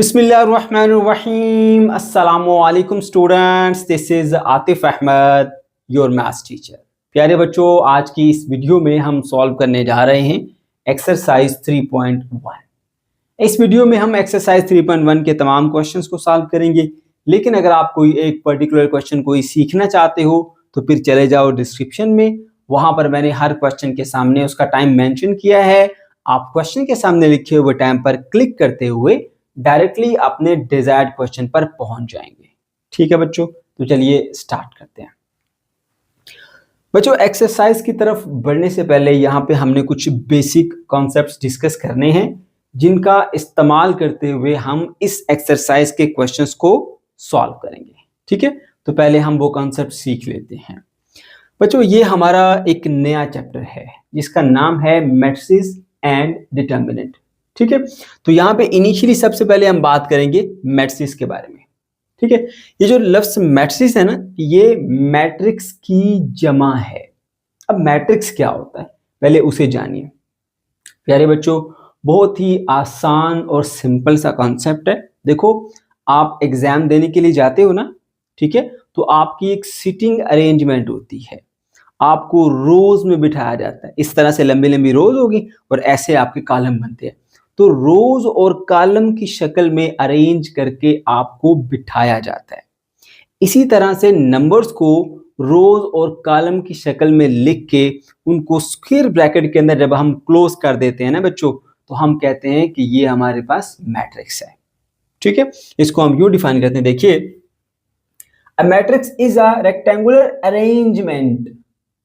बिस्मिल्लाहिर्रहमानिर्रहीम अस्सलामुअलैकुम students, this is Atif Ahmad, your maths teacher. प्यारे बच्चों, आज की इस वीडियो में हम सॉल्व करने जा रहे हैं एक्सरसाइज 3.1। इस वीडियो में हम एक्सरसाइज 3.1 के तमाम क्वेश्चंस को सॉल्व करेंगे, लेकिन अगर आप कोई एक पर्टिकुलर क्वेश्चन कोई सीखना चाहते हो तो फिर चले जाओ डिस्क्रिप्शन में, वहां पर मैंने हर क्वेश्चन के सामने उसका टाइम मेंशन किया है। आप क्वेश्चन के सामने लिखे हुए टाइम पर क्लिक करते हुए डायरेक्टली अपने डिजायर्ड क्वेश्चन पर पहुंच जाएंगे। ठीक है बच्चों, तो चलिए स्टार्ट करते हैं। बच्चों, एक्सरसाइज की तरफ बढ़ने से पहले यहाँ पे हमने कुछ बेसिक कॉन्सेप्ट्स डिस्कस करने हैं, जिनका इस्तेमाल करते हुए हम इस एक्सरसाइज के क्वेश्चंस को सॉल्व करेंगे। ठीक है, तो पहले हम वो कॉन्सेप्ट सीख लेते हैं। बच्चों, ये हमारा एक नया चैप्टर है जिसका नाम है मैट्रिसेस एंड डिटर्मिनेंट। ठीक है, तो यहाँ पे इनिशियली सबसे पहले हम बात करेंगे मैट्रिक्स के बारे में। ठीक है, ये जो लफ्ज मैट्रिक्स है ना, ये मैट्रिक्स की जमा है। अब मैट्रिक्स क्या होता है पहले उसे जानिए। प्यारे बच्चों, बहुत ही आसान और सिंपल सा कॉन्सेप्ट है। देखो, आप एग्जाम देने के लिए जाते हो ना, ठीक है, तो आपकी एक सीटिंग अरेंजमेंट होती है, आपको रोज में बिठाया जाता है। इस तरह से लंबी लंबी रोज होगी और ऐसे आपके कॉलम बनते हैं, तो रोज और कॉलम की शक्ल में अरेंज करके आपको बिठाया जाता है। इसी तरह से नंबर्स को रोज और कॉलम की शक्ल में लिख के उनको स्क्वायर ब्रैकेट के अंदर जब हम क्लोज कर देते हैं ना बच्चों, तो हम कहते हैं कि ये हमारे पास मैट्रिक्स है। ठीक है, इसको हम यूं डिफाइन करते हैं। देखिए, a matrix is a rectangular arrangement.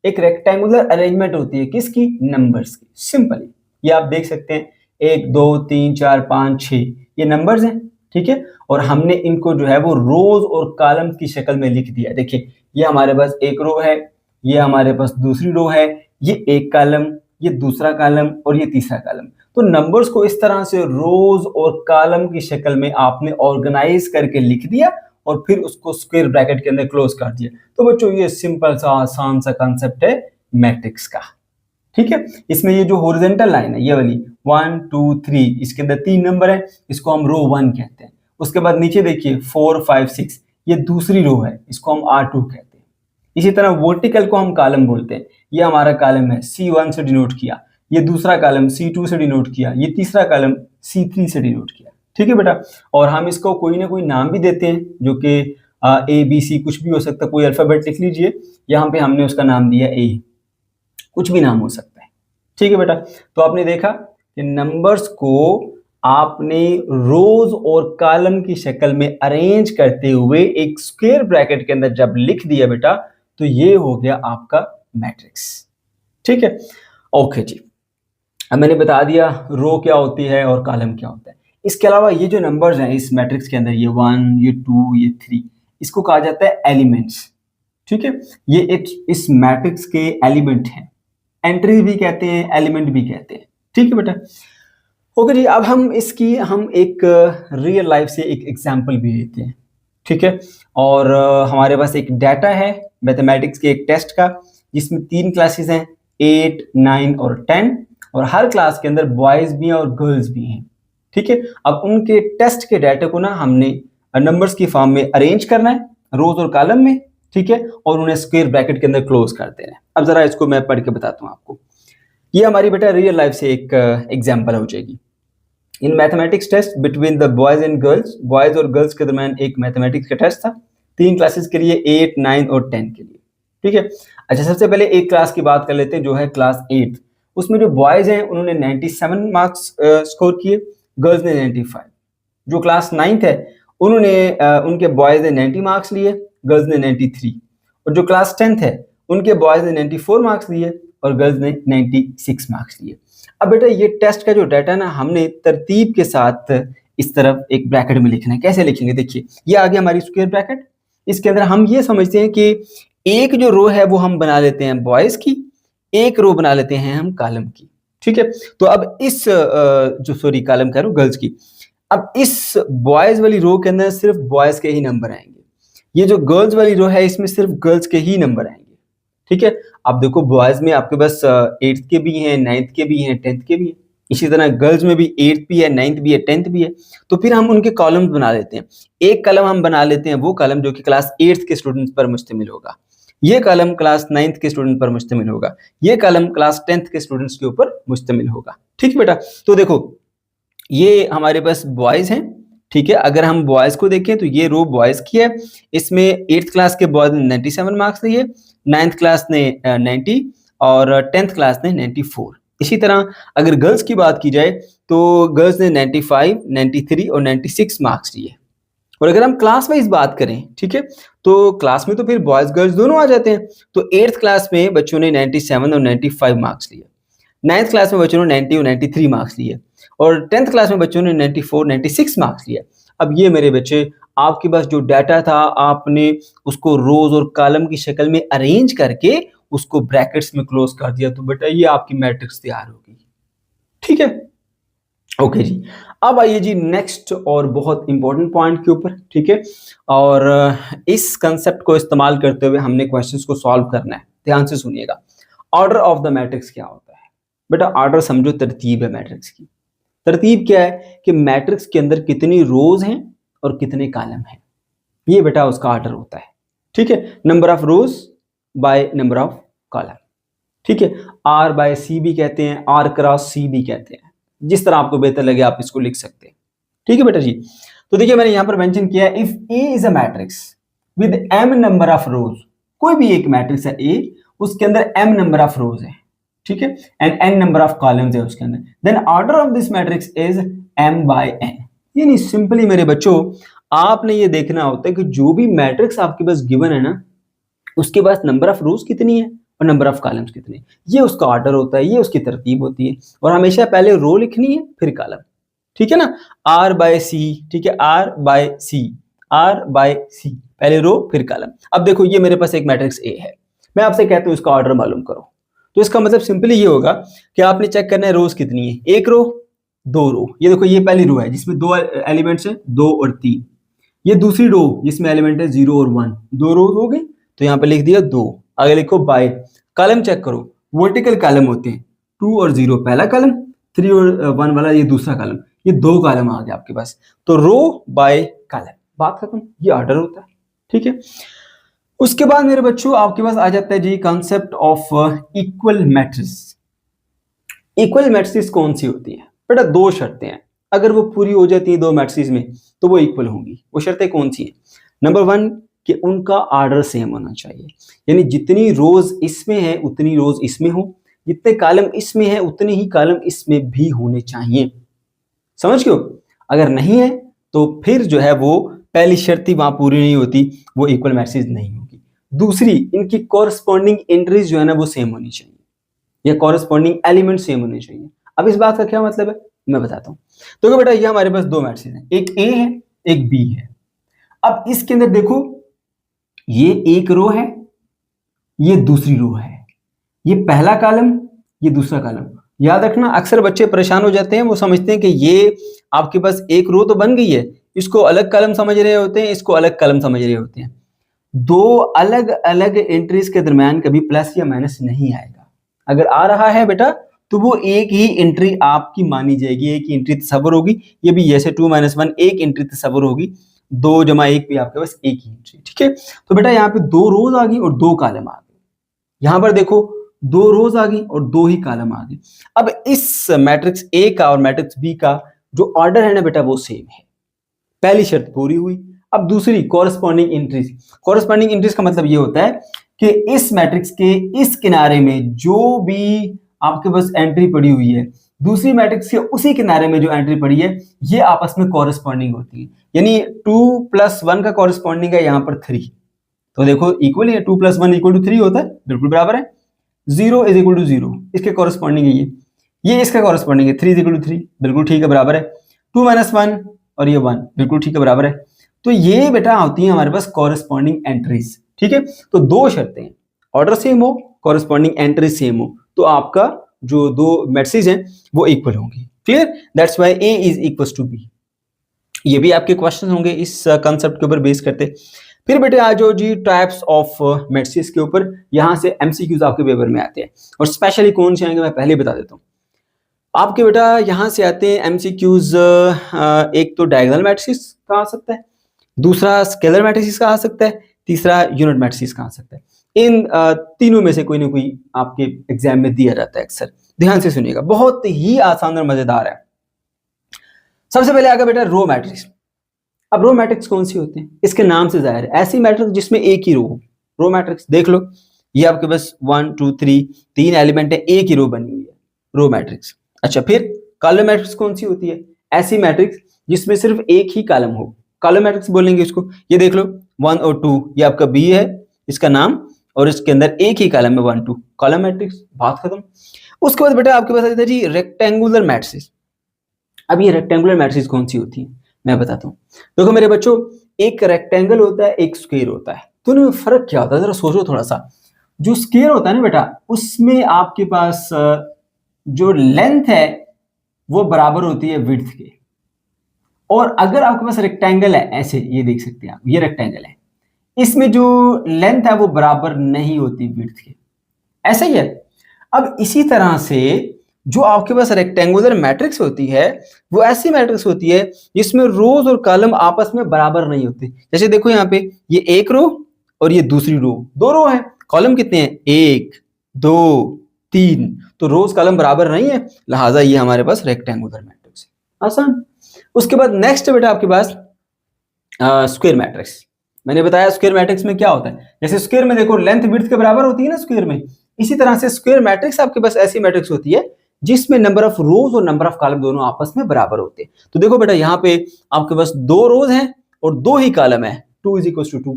एक रेक्टेंगुलर अरेंजमेंट होती है किसकी? नंबर्स की। सिंपली ये आप देख सकते हैं, 1 2 3 4 5 6 ये नंबर्स हैं। ठीक है, और हमने इनको जो है वो रोज और कॉलम की शक्ल में लिख दिया। देखिए, ये हमारे पास एक रो है, ये हमारे पास दूसरी रो है, ये एक कॉलम, ये दूसरा कॉलम और ये तीसरा कॉलम। तो नंबर्स को इस तरह से रोज और कॉलम की शक्ल में आपने ऑर्गेनाइज करके लिख दिया और फिर उसको स्क्वायर ब्रैकेट के अंदर क्लोज कर दिया। तो बच्चों, ये सिंपल सा आसान सा कंसेप्ट है मैट्रिक्स का। ठीक है, इसमें ये जो हॉरिजॉन्टल लाइन है, ये वाली 1 2 3, इसके अंदर 3 नंबर है, इसको हम रो 1 कहते हैं। उसके बाद नीचे देखिए 4 5 6, ये दूसरी रो है, इसको हम R2 कहते हैं। इसी तरह वर्टिकल को हम कॉलम बोलते हैं। ये हमारा कॉलम है, C1 से डिनोट किया, ये दूसरा कॉलम C2 से डिनोट किया, ये तीसरा कॉलम C3 से डिनोट किया। ठीक है बेटा, और हम इसको कोई ना कोई नाम भी देते हैं, जो कि ABC कुछ भी हो सकता है। कोई अल्फाबेट लिख लीजिए, यहाँ पे हमने उसका नाम दिया A, कुछ भी नाम हो सकता है। ठीक है बेटा, तो आपने देखा कि नंबर्स को आपने रोज और कॉलम की शक्ल में अरेंज करते हुए एक स्क्वायर ब्रैकेट के अंदर जब लिख दिया बेटा, तो ये हो गया आपका मैट्रिक्स। ठीक है, ओके जी। अब मैंने बता दिया रो क्या होती है और कॉलम क्या होता है। इसके अलावा ये जो नंबर्स हैं इस मैट्रिक्स के अंदर, ये 1 ये 2 ये 3, इसको कहा जाता है एलिमेंट्स। ठीक है, ये इस मैट्रिक्स के एलिमेंट हैं। एंट्री भी कहते हैं, एलिमेंट भी कहते हैं। ठीक है बेटा, ओके जी। अब हम एक रियल लाइफ से एक एग्जांपल भी लेते हैं। ठीक है, और हमारे पास एक डाटा है मैथमेटिक्स के एक टेस्ट का, जिसमें 3 क्लासेस हैं, 8 9 और 10, और हर क्लास के अंदर बॉयज भी हैं और गर्ल्स भी हैं। ठीक है, अब उनके टेस्ट के डाटा को ना हमने नंबर्स की फॉर्म में अरेंज करना है, रोज और कॉलम में। ठीक है, और उन्हें स्क्वायर ब्रैकेट के अंदर क्लोज कर देना है। अब जरा इसको मैं पढ़ के बताता हूँ आपको। ये हमारी बेटा रियल लाइफ से एक एग्जांपल हो जाएगी। In mathematics test between the boys and girls, boys और गर्ल्स के दरमियान एक मैथमेटिक्स का टेस्ट था, 3 क्लासेस के लिए, 8 9 और 10 के लिए। ठीक है, अच्छा, सबसे पहले एक क्लास की बात कर लेते हैं जो है क्लास 8। उसमें जो बॉयज हैं उन्होंने 97 मार्क्स स्कोर किए, गर्ल्स ने 95। जो क्लास 9th है उन्होंने उनके बॉयज ने 90 मार्क्स लिए, गर्ल्स ने 93। और जो क्लास 10th है उनके बॉयज ने 94 मार्क्स लिए और गर्ल्स ने 96 मार्क्स लिए। अब बेटा, ये टेस्ट का जो डाटा ना हमने तरतीब के साथ इस तरफ एक ब्रैकेट में लिखना है। कैसे लिखेंगे? देखिए, ये आ गया हमारी स्क्वायर ब्रैकेट। इसके अंदर हम ये समझते हैं कि एक जो रो है वो हम बना लेते हैं बॉयज की, एक रो बना लेते हैं हम कॉलम की। ठीक है, तो अब इस कॉलम कह रहा हूं, गर्ल्स की। अब इस बॉयज वाली रो के अंदर सिर्फ बॉयज के ही नंबर आएंगे। ये जो गर्ल्स वाली रो है इसमें सिर्फ गर्ल्स के ही नंबर आएंगे। ठीक है, अब देखो, बॉयज में आपके पास 8th के भी हैं, 9th के भी हैं, 10th के भी हैं। इसी तरह गर्ल्स में भी 8th भी है, 9th भी है, 10th भी है। तो फिर हम उनके कॉलम्स बना लेते हैं। एक कॉलम हम बना लेते हैं वो कॉलम जो कि क्लास 8th के स्टूडेंट्स पर मुश्तमिल होगा, ये कॉलम क्लास 9th के स्टूडेंट पर मुश्तमिल होगा, ये कॉलम क्लास 10th के स्टूडेंट्स के ऊपर मुश्तमिल होगा। ठीक है बेटा, तो देखो ये हमारे पास बॉयज हैं। ठीक है, अगर हम बॉयज को देखें तो ये रो बॉयज की है, इसमें 8th क्लास के बॉयज ने 97 मार्क्स लिए, 9th क्लास ने 90 और 10th क्लास ने 94। इसी तरह अगर गर्ल्स की बात की जाए तो गर्ल्स ने 95, 93 और 96 मार्क्स लिए। और अगर हम क्लास वाइज बात करें, ठीक है, तो क्लास में तो फिर बॉयज गर्ल्स दोनों आ जाते हैं। तो 8th क्लास में बच्चों ने 97 और 95 मार्क्स लिए, 9th क्लास में बच्चों ने 90 और 93 मार्क्स लिए, और 10th क्लास में बच्चों ने 94, 96 मार्क्स लिए। अब ये मेरे बच्चे, आपके पास जो डाटा था आपने उसको रोज और कॉलम की शक्ल में अरेंज करके उसको ब्रैकेट्स में क्लोज कर दिया, तो बेटा ये आपकी मैट्रिक्स तैयार होगी। ठीक है, ओके जी। अब आइए जी नेक्स्ट और बहुत इंपॉर्टेंट पॉइंट के ऊपर। ठीक है, और इस कंसेप्ट को इस्तेमाल करते हुए हमने क्वेश्चंस को सॉल्व करना है। ध्यान से सुनिएगा। ऑर्डर ऑफ द मैट्रिक्स क्या होता है बेटा? ऑर्डर समझो तरतीब है मैट्रिक्स की। तरतीब क्या है कि मैट्रिक्स के अंदर कितनी रोज हैं और कितने कॉलम हैं, ये बेटा उसका ऑर्डर होता है। ठीक है, number of rose by number of column. ठीक है, आर बाय सी भी कहते हैं, आर क्रॉस सी भी कहते हैं, जिस तरह आपको बेहतर लगे आप इसको लिख सकते हैं। ठीक है बेटा जी, तो देखिए मैंने यहां पर मेंशन किया है, if A is a matrix with m number of rows, कोई भी एक मैट्रिक्स है ए, उसके अंदर एम नंबर ऑफ रोज है, ठीक है, and n number of columns है उसके अंदर, then order of this matrix is m by n. यानी सिंपली मेरे बच्चों आपने ये देखना होता है कि जो भी मैट्रिक्स आपके पास गिवन है ना, उसके पास नंबर ऑफ रोज कितनी है और नंबर ऑफ कॉलम्स कितने, ये उसका ऑर्डर होता है, ये उसकी तरतीब होती है। और हमेशा पहले रो लिखनी है फिर कॉलम। ठीक है ना, आर बाय सी, ठीक है, r by c, r by c, पहले रो फिर कॉलम। अब देखो ये मेरे पास एक मैट्रिक्स ए है, मैं आपसे कहता हूं इसका ऑर्डर मालूम करो, तो इसका मतलब सिंपली ये होगा कि आपने चेक करना है रोज कितनी है, एक रो दो रो। ये देखो ये पहली रो है जिसमें दो एलिमेंट्स हैं, 2 और 3। ये दूसरी रो जिसमें एलिमेंट है 0 और 1, दो रोज हो गई, तो यहाँ पे लिख दिया 2। आगे लिखो बाय, कॉलम चेक करो, वर्टिकल कॉलम होते हैं, 2 और 0 पहला कॉलम, 3 और 1 वाला ये दूसरा कॉलम, ये 2 कॉलम आ गया आपके पास। तो रो बाय कॉलम, बात खत्म, ये ऑर्डर होता है। ठीक है, उसके बाद मेरे बच्चों आपके पास आ जाता है जी concept of equal matrix. Equal matrix कौन सी होती है बेटा? दो शर्तें हैं, अगर वो पूरी हो जाती है दो मैट्रिक्स में तो वो इक्वल होंगी। वो शर्तें कौन सी हैं? नंबर 1 कि उनका ऑर्डर सेम होना चाहिए, यानी जितनी रोज इसमें है उतनी रोज इसमें हो, जितने कॉलम इसमें है उतने ही कॉलम इसमें भी होने चाहिए। समझ गए? अगर नहीं है तो फिर जो है वो पहली शर्त ही वहां पूरी नहीं होती, वो इक्वल मैट्रिक्स नहीं होगी। दूसरी, इनकी कॉरस्पॉन्डिंग एंट्रीज जो है ना वो सेम होनी चाहिए, या कॉरस्पॉन्डिंग एलिमेंट सेम होने चाहिए। अब इस बात का क्या मतलब है मैं बताता हूँ। तो बेटा ये हमारे पास दो मैट्रिक्स हैं, एक ए है एक बी है। अब इसके अंदर देखो ये एक रो है, ये दूसरी रो है, ये पहला कॉलम ये दूसरा कॉलम। याद रखना अक्सर बच्चे परेशान हो जाते हैं, वो समझते हैं कि ये आपके पास एक रो तो बन गई है, इसको अलग कॉलम समझ रहे होते हैं, इसको अलग कॉलम समझ रहे होते हैं। दो अलग अलग एंट्रीज के दरमियान कभी प्लस या माइनस नहीं आएगा। अगर आ रहा है बेटा तो वो एक ही एंट्री आपकी मानी जाएगी, एक ही एंट्री तस्वर होगी। ये भी जैसे 2 - 1 एक एंट्री तस्वर होगी, 2 + 1 भी आपके पास एक ही एंट्री। ठीक है, तो बेटा यहाँ पे 2 रोज आ गई और 2 कॉलम आ गए। यहां पर देखो 2 रोज आ गई और 2 ही कॉलम आ गए। अब इस मैट्रिक्स ए का और मैट्रिक्स बी का जो ऑर्डर है ना बेटा वो सेम है, पहली शर्त पूरी हुई। अब दूसरी कॉरस्पॉन्डिंग एंट्रीज। कॉरस्पॉन्डिंग एंट्रीज का मतलब ये होता है कि इस मैट्रिक्स के इस किनारे में जो भी आपके पास एंट्री पड़ी हुई है, दूसरी मैट्रिक्स के उसी किनारे में जो एंट्री पड़ी है, ये आपस में कॉरस्पॉन्डिंग होती है। यानी 2 + 1 का कॉरस्पॉन्डिंग है यहाँ पर 3, तो देखो इक्वल है, 2 + 1 = 3 होता है, बिल्कुल बराबर है। 0 = 0 इसके कॉरस्पॉन्डिंग है, ये इसका कॉरस्पॉन्डिंग है। 3 = 3 बिल्कुल ठीक है, बराबर है। 2 - 1 और ये 1 बिल्कुल ठीक है, बराबर है। तो ये बेटा होती है हमारे पास कॉरस्पॉन्डिंग एंट्रीज। ठीक है, तो दो शर्तें हैं, ऑर्डर सेम हो, कॉरस्पॉन्डिंग एंट्रीज सेम हो, तो आपका जो दो मैट्रिक्स हैं वो इक्वल होंगी। Clear? That's why A is equal to B. ये भी आपके क्वेश्चन होंगे इस कंसेप्ट के ऊपर बेस करते। फिर बेटे आ जाओ जी टाइप्स ऑफ मैट्रिक्स के ऊपर। यहां से एमसीक्यूज आपके पेपर में आते हैं, और स्पेशली कौन से आएंगे मैं पहले बता देता हूँ। आपके बेटा यहाँ से आते हैं एमसीक्यूज। एक तो डायगोनल मैट्रिक्स का आ सकता है, दूसरा स्केलर मैट्रिक्स का आ सकता है, तीसरा यूनिट मैट्रिक्स का आ सकता है। इन तीनों में से कोई ना कोई आपके एग्जाम में दिया जाता है अक्सर। ध्यान से सुनिएगा, बहुत ही आसान और मजेदार है। सबसे पहले आगे बेटा रो मैट्रिक्स। अब रो मैट्रिक्स कौन सी होते हैं? इसके नाम से जाहिर है, ऐसी मैट्रिक्स जिसमें एक ही रो हो। रो मैट्रिक्स देख लो, ये आपके पास 1 2 3 तीन एलिमेंट है, एक ही रो बनी हुई है, रो मैट्रिक्स। अच्छा, फिर कॉलम मैट्रिक्स कौन सी होती है? ऐसी मैट्रिक्स जिसमें सिर्फ एक ही कॉलम हो, कॉलम मैट्रिक्स बोलेंगे इसको। ये देख लो 1 और 2, ये आपका बी है इसका नाम, और इसके अंदर एक ही कॉलम में 1 2, कॉलम मैट्रिक्स, बात खत्म। उसके बाद बेटा आपके पास आता है जी रेक्टेंगुलर मैट्रिक्स। अब ये रेक्टेंगुलर मैट्रिक्स कौन सी होती है मैं बताता हूँ। देखो मेरे बच्चों, एक रेक्टेंगल होता है, एक स्क्वायर होता है, तो इनमें फर्क क्या होता है जरा सोचो थोड़ा सा। जो स्क्वायर होता है ना बेटा, उसमें आपके पास जो लेंथ है वो बराबर होती है विड्थ के, और अगर आपके पास रेक्टेंगल है ऐसे, ये देख सकते हैं आप, ये रेक्टेंगल है, इसमें जो लेंथ है वो बराबर नहीं होती विड्थ के, ऐसा ही है। अब इसी तरह से जो आपके पास रेक्टेंगुलर मैट्रिक्स होती है वो ऐसी मैट्रिक्स होती है जिसमें रोज और कॉलम आपस में बराबर नहीं होते। जैसे देखो यहाँ पे, ये एक रो और ये दूसरी रो, दो रो है, कॉलम कितने हैं? 1 2 3, तो रोज कॉलम बराबर नहीं है, लिहाजा ये हमारे पास रेक्टेंगुलर मैट्रिक्स है। आसान। उसके बाद नेक्स्ट बेटा आपके पास स्क्वायर मैट्रिक्स। मैंने बताया स्क्वायर मैट्रिक्स में क्या होता है, जैसे स्क्वायर में देखो लेंथ विड्थ के बराबर होती है ना स्क्वायर में, इसी तरह से स्क्वायर मैट्रिक्स आपके पास ऐसी मैट्रिक्स होती है जिसमें नंबर ऑफ रोज और नंबर ऑफ कॉलम दोनों आपस में बराबर होते हैं। तो देखो बेटा यहाँ पे आपके पास 2 रोज हैं और 2 ही कॉलम है, 2 = 2,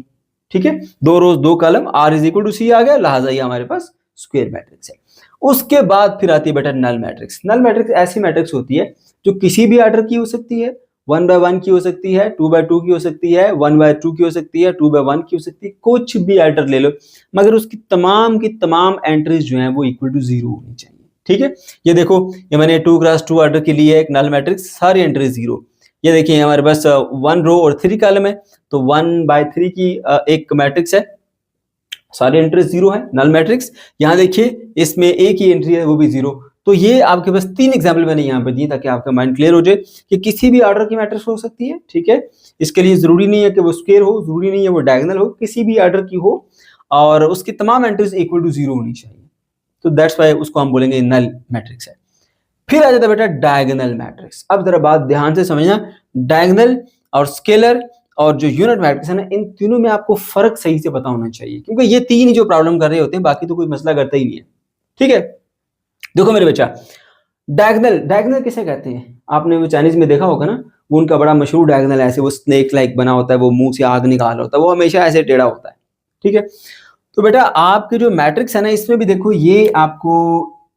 ठीक है, 2 रोज 2 कॉलम, R = C आ गया, लिहाजा ये हमारे पास स्क्वायर मैट्रिक्स है। उसके बाद फिर आती है बेटा नल मैट्रिक्स। नल मैट्रिक्स ऐसी मैट्रिक्स होती है जो किसी भी ऑर्डर की हो सकती है, 1/1 की हो सकती है, 2/2 की हो सकती है, 1/2 की हो सकती है, 2/1 की हो सकती है, कुछ भी ऑर्डर ले लो, मगर उसकी तमाम की तमाम एंट्रीज जो हैं वो इक्वल टू 0 होनी चाहिए। ठीक है, ये देखो, ये मैंने 2x2 ऑर्डर के लिए एक नल मैट्रिक्स, सारी एंट्री 0। ये देखिए हमारे पास 1 रो और 3 कॉलम है, तो 1/3 की एक मैट्रिक्स है, सारी एंट्री 0 है, नल मैट्रिक्स। यहाँ देखिए इसमें एक ही एंट्री है, वो भी 0। तो ये आपके पास 3 एग्जाम्पल मैंने यहाँ पे दिए ताकि आपका माइंड क्लियर हो जाए कि किसी भी ऑर्डर की मैट्रिक्स हो सकती है। ठीक है, इसके लिए जरूरी नहीं है कि वो स्क्वायर हो, जरूरी नहीं है वो डायगोनल हो, किसी भी ऑर्डर की हो और उसकी तमाम एंट्रीज इक्वल टू 0 होनी चाहिए, तो दैट्स वाई उसको हम बोलेंगे नल मैट्रिक्स है। फिर आ जाता है बेटा डायगोनल मैट्रिक्स। अब जरा बात ध्यान से समझना, डायगोनल और स्केलर और जो यूनिट मैट्रिक्स है ना, इन तीनों में आपको फर्क सही से पता होना चाहिए, क्योंकि ये तीन ही जो प्रॉब्लम कर रहे होते हैं, बाकी तो कोई मसला करता ही नहीं है। ठीक है, देखो मेरे बच्चा, डायगोनल किसे कहते हैं? आपने वो चाइनीज में देखा होगा ना, वो उनका बड़ा मशहूर डायगोनल ऐसे वो स्नेक लाइक बना होता है, वो मुंह से आग निकाल होता है, वो हमेशा ऐसे टेढ़ा होता है। ठीक है, तो बेटा आपके जो मैट्रिक्स है ना, इसमें भी देखो ये आपको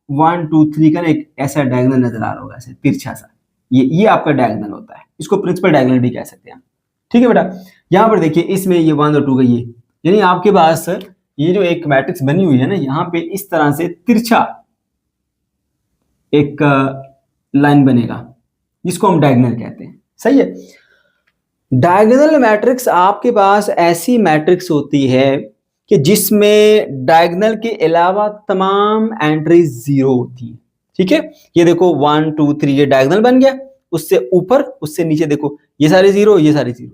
1 2 3 का एक ऐसा डायगोनल नजर आ रहा होगा, ऐसे तिरछा सा, ये आपका डायगोनल होता है, इसको प्रिंसिपल डायगोनल भी कह सकते हैं। ठीक है बेटा, यहाँ पर देखिए इसमें ये 1 और 2 का ये, यानी आपके पास ये जो एक मैट्रिक्स बनी हुई है ना, यहाँ पे इस तरह से तिरछा एक लाइन बनेगा, जिसको हम डायगोनल कहते हैं। सही है, डायगोनल मैट्रिक्स आपके पास ऐसी मैट्रिक्स होती है कि जिसमें डायगोनल के अलावा तमाम एंट्रीज 0 होती है। ठीक है, ये देखो 1 2 3 ये डायगोनल बन गया, उससे ऊपर उससे नीचे देखो ये सारे 0, ये सारे 0,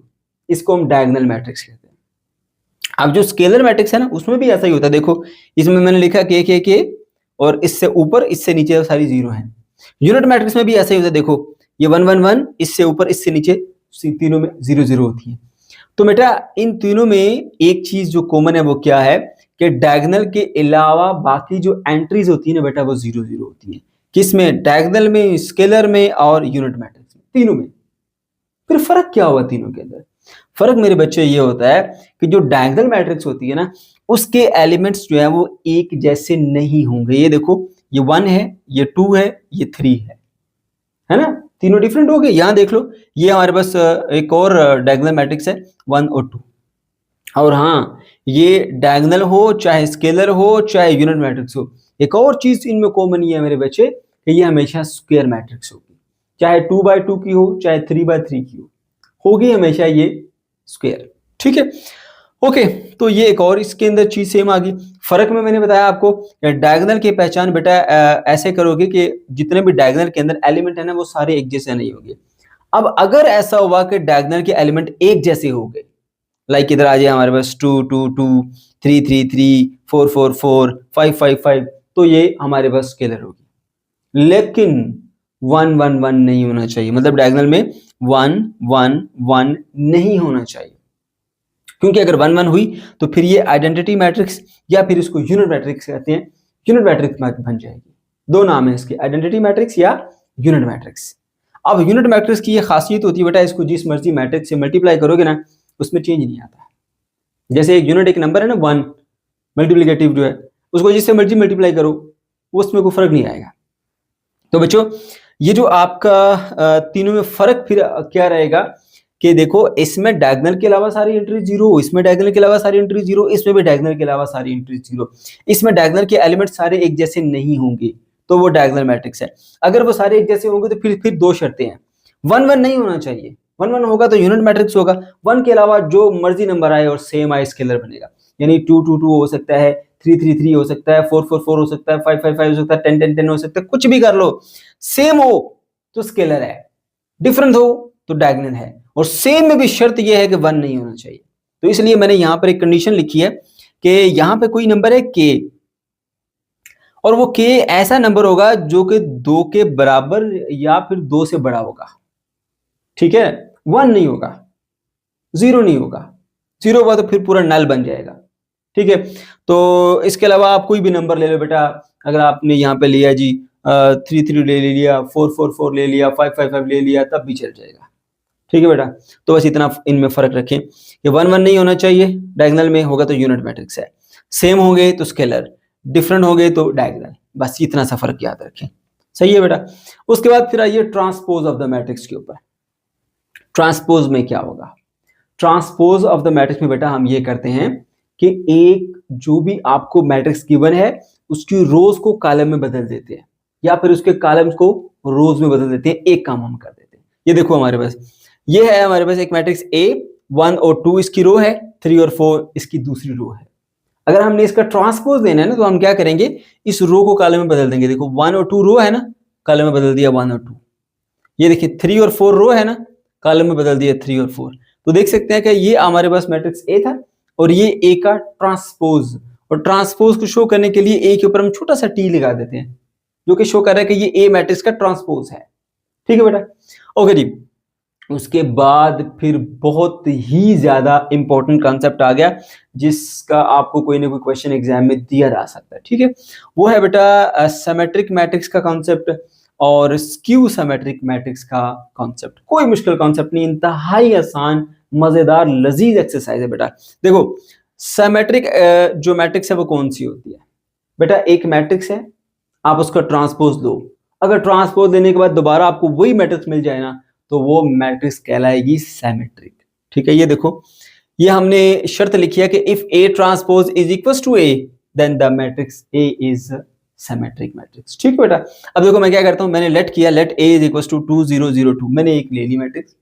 इसको हम डायगोनल मैट्रिक्स कहते हैं। अब जो स्केलर मैट्रिक्स है ना, उसमें भी ऐसा ही होता है। देखो इसमें मैंने लिखा के और इससे ऊपर इससे नीचे सारी 0 है। यूनिट मैट्रिक्स में भी ऐसा ही होता है, देखो ये 1 1 1, इससे ऊपर इससे नीचे तीनों में 0 0 होती है। तो बेटा इन तीनों में एक चीज जो कॉमन है वो क्या है कि डायगोनल के अलावा बाकी जो एंट्रीज होती है ना बेटा, वो 0 0 होती है। किसमें? डायगोनल में, स्केलर में और यूनिट मैट्रिक्स में, तीनों में। फिर फर्क क्या हुआ तीनों के अंदर? फर्क मेरे बच्चे ये होता है कि जो डायगोनल मैट्रिक्स होती है ना, उसके एलिमेंट्स जो है वो एक जैसे नहीं होंगे। ये देखो ये 1 है, ये 2 है, ये 3 है ना, तीनों डिफरेंट हो गए। यहाँ देख लो, ये हमारे पास एक और डायगोनल मैट्रिक्स है 1 और 2। और हाँ, ये डायगोनल हो चाहे स्केलर हो चाहे यूनिट मैट्रिक्स हो, एक और चीज इनमें कॉमन ये है मेरे बच्चे कि ये हमेशा स्क्वायर मैट्रिक्स होगी, चाहे 2/2 की हो चाहे 3/3 की हो, होगी हमेशा ये स्क्वायर। ठीक है, ओके तो ये एक और इसके अंदर चीज सेम आ गई। फर्क में मैंने बताया आपको डायगोनल की पहचान बेटा ऐसे करोगे कि जितने भी डायगोनल के अंदर एलिमेंट है ना वो सारे एक जैसे नहीं होंगे। अब अगर ऐसा हुआ कि डायगोनल के एलिमेंट एक जैसे हो गए, लाइक इधर आ जाए हमारे पास 2 2 2 3 3 3 4 4 4 5 5 5, तो ये हमारे पास स्केलर होगी। लेकिन 1 1 1 नहीं होना चाहिए, मतलब डायगोनल में 1 1 1 नहीं होना चाहिए, क्योंकि अगर 1 1 हुई तो फिर ये आइडेंटिटी मैट्रिक्स या फिर इसको यूनिट मैट्रिक्स कहते हैं, यूनिट मैट्रिक्स बन जाएगी। दो नाम है इसके, आइडेंटिटी मैट्रिक्स या यूनिट मैट्रिक्स। अब यूनिट मैट्रिक्स की ये खासियत होती है बेटा, इसको जिस मर्जी मैट्रिक्स से मल्टीप्लाई करोगे ना उसमें चेंज नहीं आता। जैसे एक यूनिट एक नंबर है ना 1, मल्टीप्लिकेटिव जो है उसको जिससे मर्जी मल्टीप्लाई करो उसमें कोई फर्क नहीं आएगा। तो बच्चों ये जो आपका तीनों में फर्क फिर क्या रहेगा कि देखो इसमें डायगोनल के अलावा सारी एंट्री जीरो, इसमें डायगोनल के अलावा सारी एंट्री जीरो, इसमें भी डायगोनल के अलावा सारी एंट्री जीरो। इसमें डायगोनल के एलिमेंट सारे एक जैसे नहीं होंगे तो वो डायगोनल मैट्रिक्स है। अगर वो सारे एक जैसे होंगे तो फिर दो शर्तें हैं, 1 1 नहीं होना चाहिए, 1 1 होगा तो यूनिट मैट्रिक्स होगा, 1 के अलावा जो मर्जी नंबर आए और सेम आए स्केलर बनेगा। यानी 2 2 2 हो सकता है, 3 3 3 हो सकता है, 4 4 4 हो सकता है, 5 5 5 हो सकता है, 10 10 10 हो सकता है, कुछ भी कर लो, सेम हो तो स्केलर है, डिफरेंट हो तो डायगोनल है। और सेम में भी शर्त यह है कि 1 नहीं होना चाहिए। तो इसलिए मैंने यहां पर एक कंडीशन लिखी है कि यहां पे कोई नंबर है k, और वो k ऐसा नंबर होगा जो कि 2 के बराबर या फिर 2 से बड़ा होगा, ठीक है, 1 नहीं होगा, 0 नहीं होगा, 0 होगा तो फिर पूरा नल बन जाएगा, ठीक है। तो इसके अलावा आप कोई भी नंबर ले लो बेटा, अगर आपने यहाँ पे लिया जी 3 3 ले लिया, 4 4 4 ले लिया, 5 5 5 ले लिया, तब भी चल जाएगा, ठीक है बेटा। तो बस इतना इनमें फर्क रखें कि 1 1 नहीं होना चाहिए, डायगोनल में होगा तो यूनिट मैट्रिक्स है, सेम होंगे तो स्केलर, डिफरेंट होंगे तो डायगोनल, बस इतना सा फर्क याद रखें, सही है बेटा। उसके बाद फिर आइए ट्रांसपोज ऑफ द मैट्रिक्स के ऊपर। ट्रांसपोज में क्या होगा? ट्रांसपोज ऑफ द मैट्रिक्स में बेटा हम ये करते हैं कि एक जो भी आपको मैट्रिक्स गिवन है उसकी रोज को कॉलम में बदल देते हैं या फिर उसके कॉलम्स को रोज में बदल देते हैं, एक काम हम कर देते हैं। ये देखो हमारे पास ये है, हमारे पास एक मैट्रिक्स A, 1 और 2 इसकी रो है, 3 और 4 इसकी दूसरी रो है। अगर हमने इसका ट्रांसपोज देना है ना तो हम क्या करेंगे, इस रो को कॉलम में बदल देंगे। देखो 1 और 2 रो है ना, कॉलम में बदल दिया 1 और 2। ये देखिए 3 और 4 रो है ना, कॉलम में बदल दिया 3 और 4। तो देख सकते हैं कि ये हमारे पास मैट्रिक्स A था और ये A का ट्रांसपोज, और ट्रांसपोज को शो करने के लिए A के ऊपर हम छोटा सा T लगा देते हैं जो कि शो कर रहा है कि ये A मैट्रिक्स का ट्रांसपोज है, ठीक है बेटा। ओके जी, उसके बाद फिर बहुत ही ज्यादा इंपॉर्टेंट कॉन्सेप्ट आ गया जिसका आपको कोई ना कोई क्वेश्चन एग्जाम में दिया जा सकता है, ठीक है। वो है बेटा सिमेट्रिक मैट्रिक्स का कॉन्सेप्ट और स्क्यू सिमेट्रिक मैट्रिक्स का कॉन्सेप्ट। कोई मुश्किल कॉन्सेप्ट नहीं, इंतहाई आसान मजेदार लजीज एक्सरसाइज है बेटा। देखो सिमेट्रिक जो मैट्रिक्स है वो कौन सी होती है बेटा? एक मैट्रिक्स है, आप उसका ट्रांसपोज दो, अगर ट्रांसपोज देने के बाद दोबारा आपको वही मैट्रिक्स मिल जाए ना तो वो मैट्रिक्स कहलाएगी सिमेट्रिक, ठीक है। ये देखो ये हमने शर्त लिखी है कि if A transpose is equal to A then the matrix A is symmetric matrix, ठीक है बेटा। अब देखो मैं क्या करता हूं, मैंने लेट किया, let A is equal to 2 0 0 2, मैंने एक ले ली मैट्रिक्स,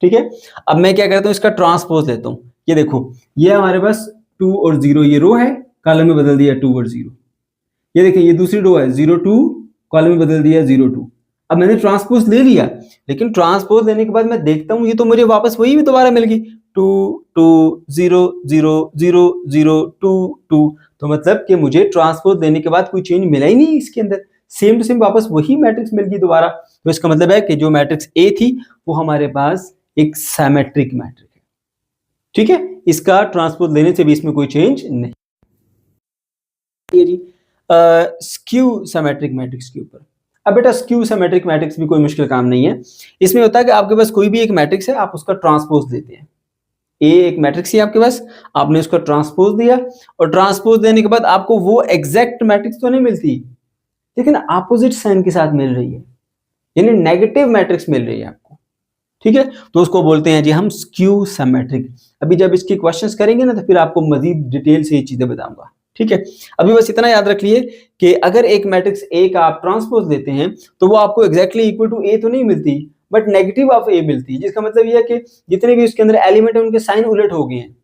ठीक है। अब मैं क्या करता हूं, इसका ट्रांसपोज लेता हूं। ये देखो ये हमारे पास 2 और 0 ये रो है, कॉलम में बदल दिया 2 और 0। ये देखिए ये दूसरी रो है 0 2, कॉलम में बदल दिया 0 2। अब मैंने ट्रांसपोज ले लिया, लेकिन ट्रांसपोज लेने के बाद मैं देखता हूं ये तो मुझे वापस वही भी दोबारा मिल गई 2 2 0 0 0 0 2 2। तो मतलब कि मुझे ट्रांसपोज लेने के बाद कोई चेंज मिला ही नहीं इसके अंदर, सेम टू सेम वापस वही मैट्रिक्स मिल गई दोबारा। तो इसका मतलब है कि जो मैट्रिक्स A थी वो हमारे पास एक सिमेट्रिक मैट्रिक है, ठीक है। इसका ट्रांसपोज लेने से भी इसमें कोई चेंज नहीं। स्क्यू सिमेट्रिक मैट्रिक्स के ऊपर, अब बेटा स्क्यू सिमेट्रिक मैट्रिक्स भी कोई मुश्किल काम नहीं है। इसमें होता है कि आपके पास कोई भी एक मैट्रिक्स है, आप उसका ट्रांसपोज लेते हैं। A एक मैट्रिक्स है आपके पास, आपने उसका ट्रांसपोज दिया और ट्रांसपोज देने के बाद आपको वो एग्जैक्ट मैट्रिक्स तो नहीं मिलती, लेकिन अपोजिट साइन के साथ मिल रही है, यानी नेगेटिव मैट्रिक्स मिल रही है आपको, ठीक है। तो उसको बोलते हैं जी हम स्क्यू सिमेट्रिक। अभी जब इसकी क्वेश्चंस करेंगे ना तो फिर आपको मजीद डिटेल से ये चीजें बताऊंगा, ठीक है। अभी बस इतना याद रख लिए कि अगर एक मैट्रिक्स A का आप ट्रांसपोज लेते हैं तो वो आपको एग्जैक्टली इक्वल टू A तो नहीं मिलती, बट नेगेटिव ऑफ A मिलती है, जिसका मतलब ये है कि जितने भी उसके अंदर एलिमेंट है उनके साइन उलट हो गए हैं।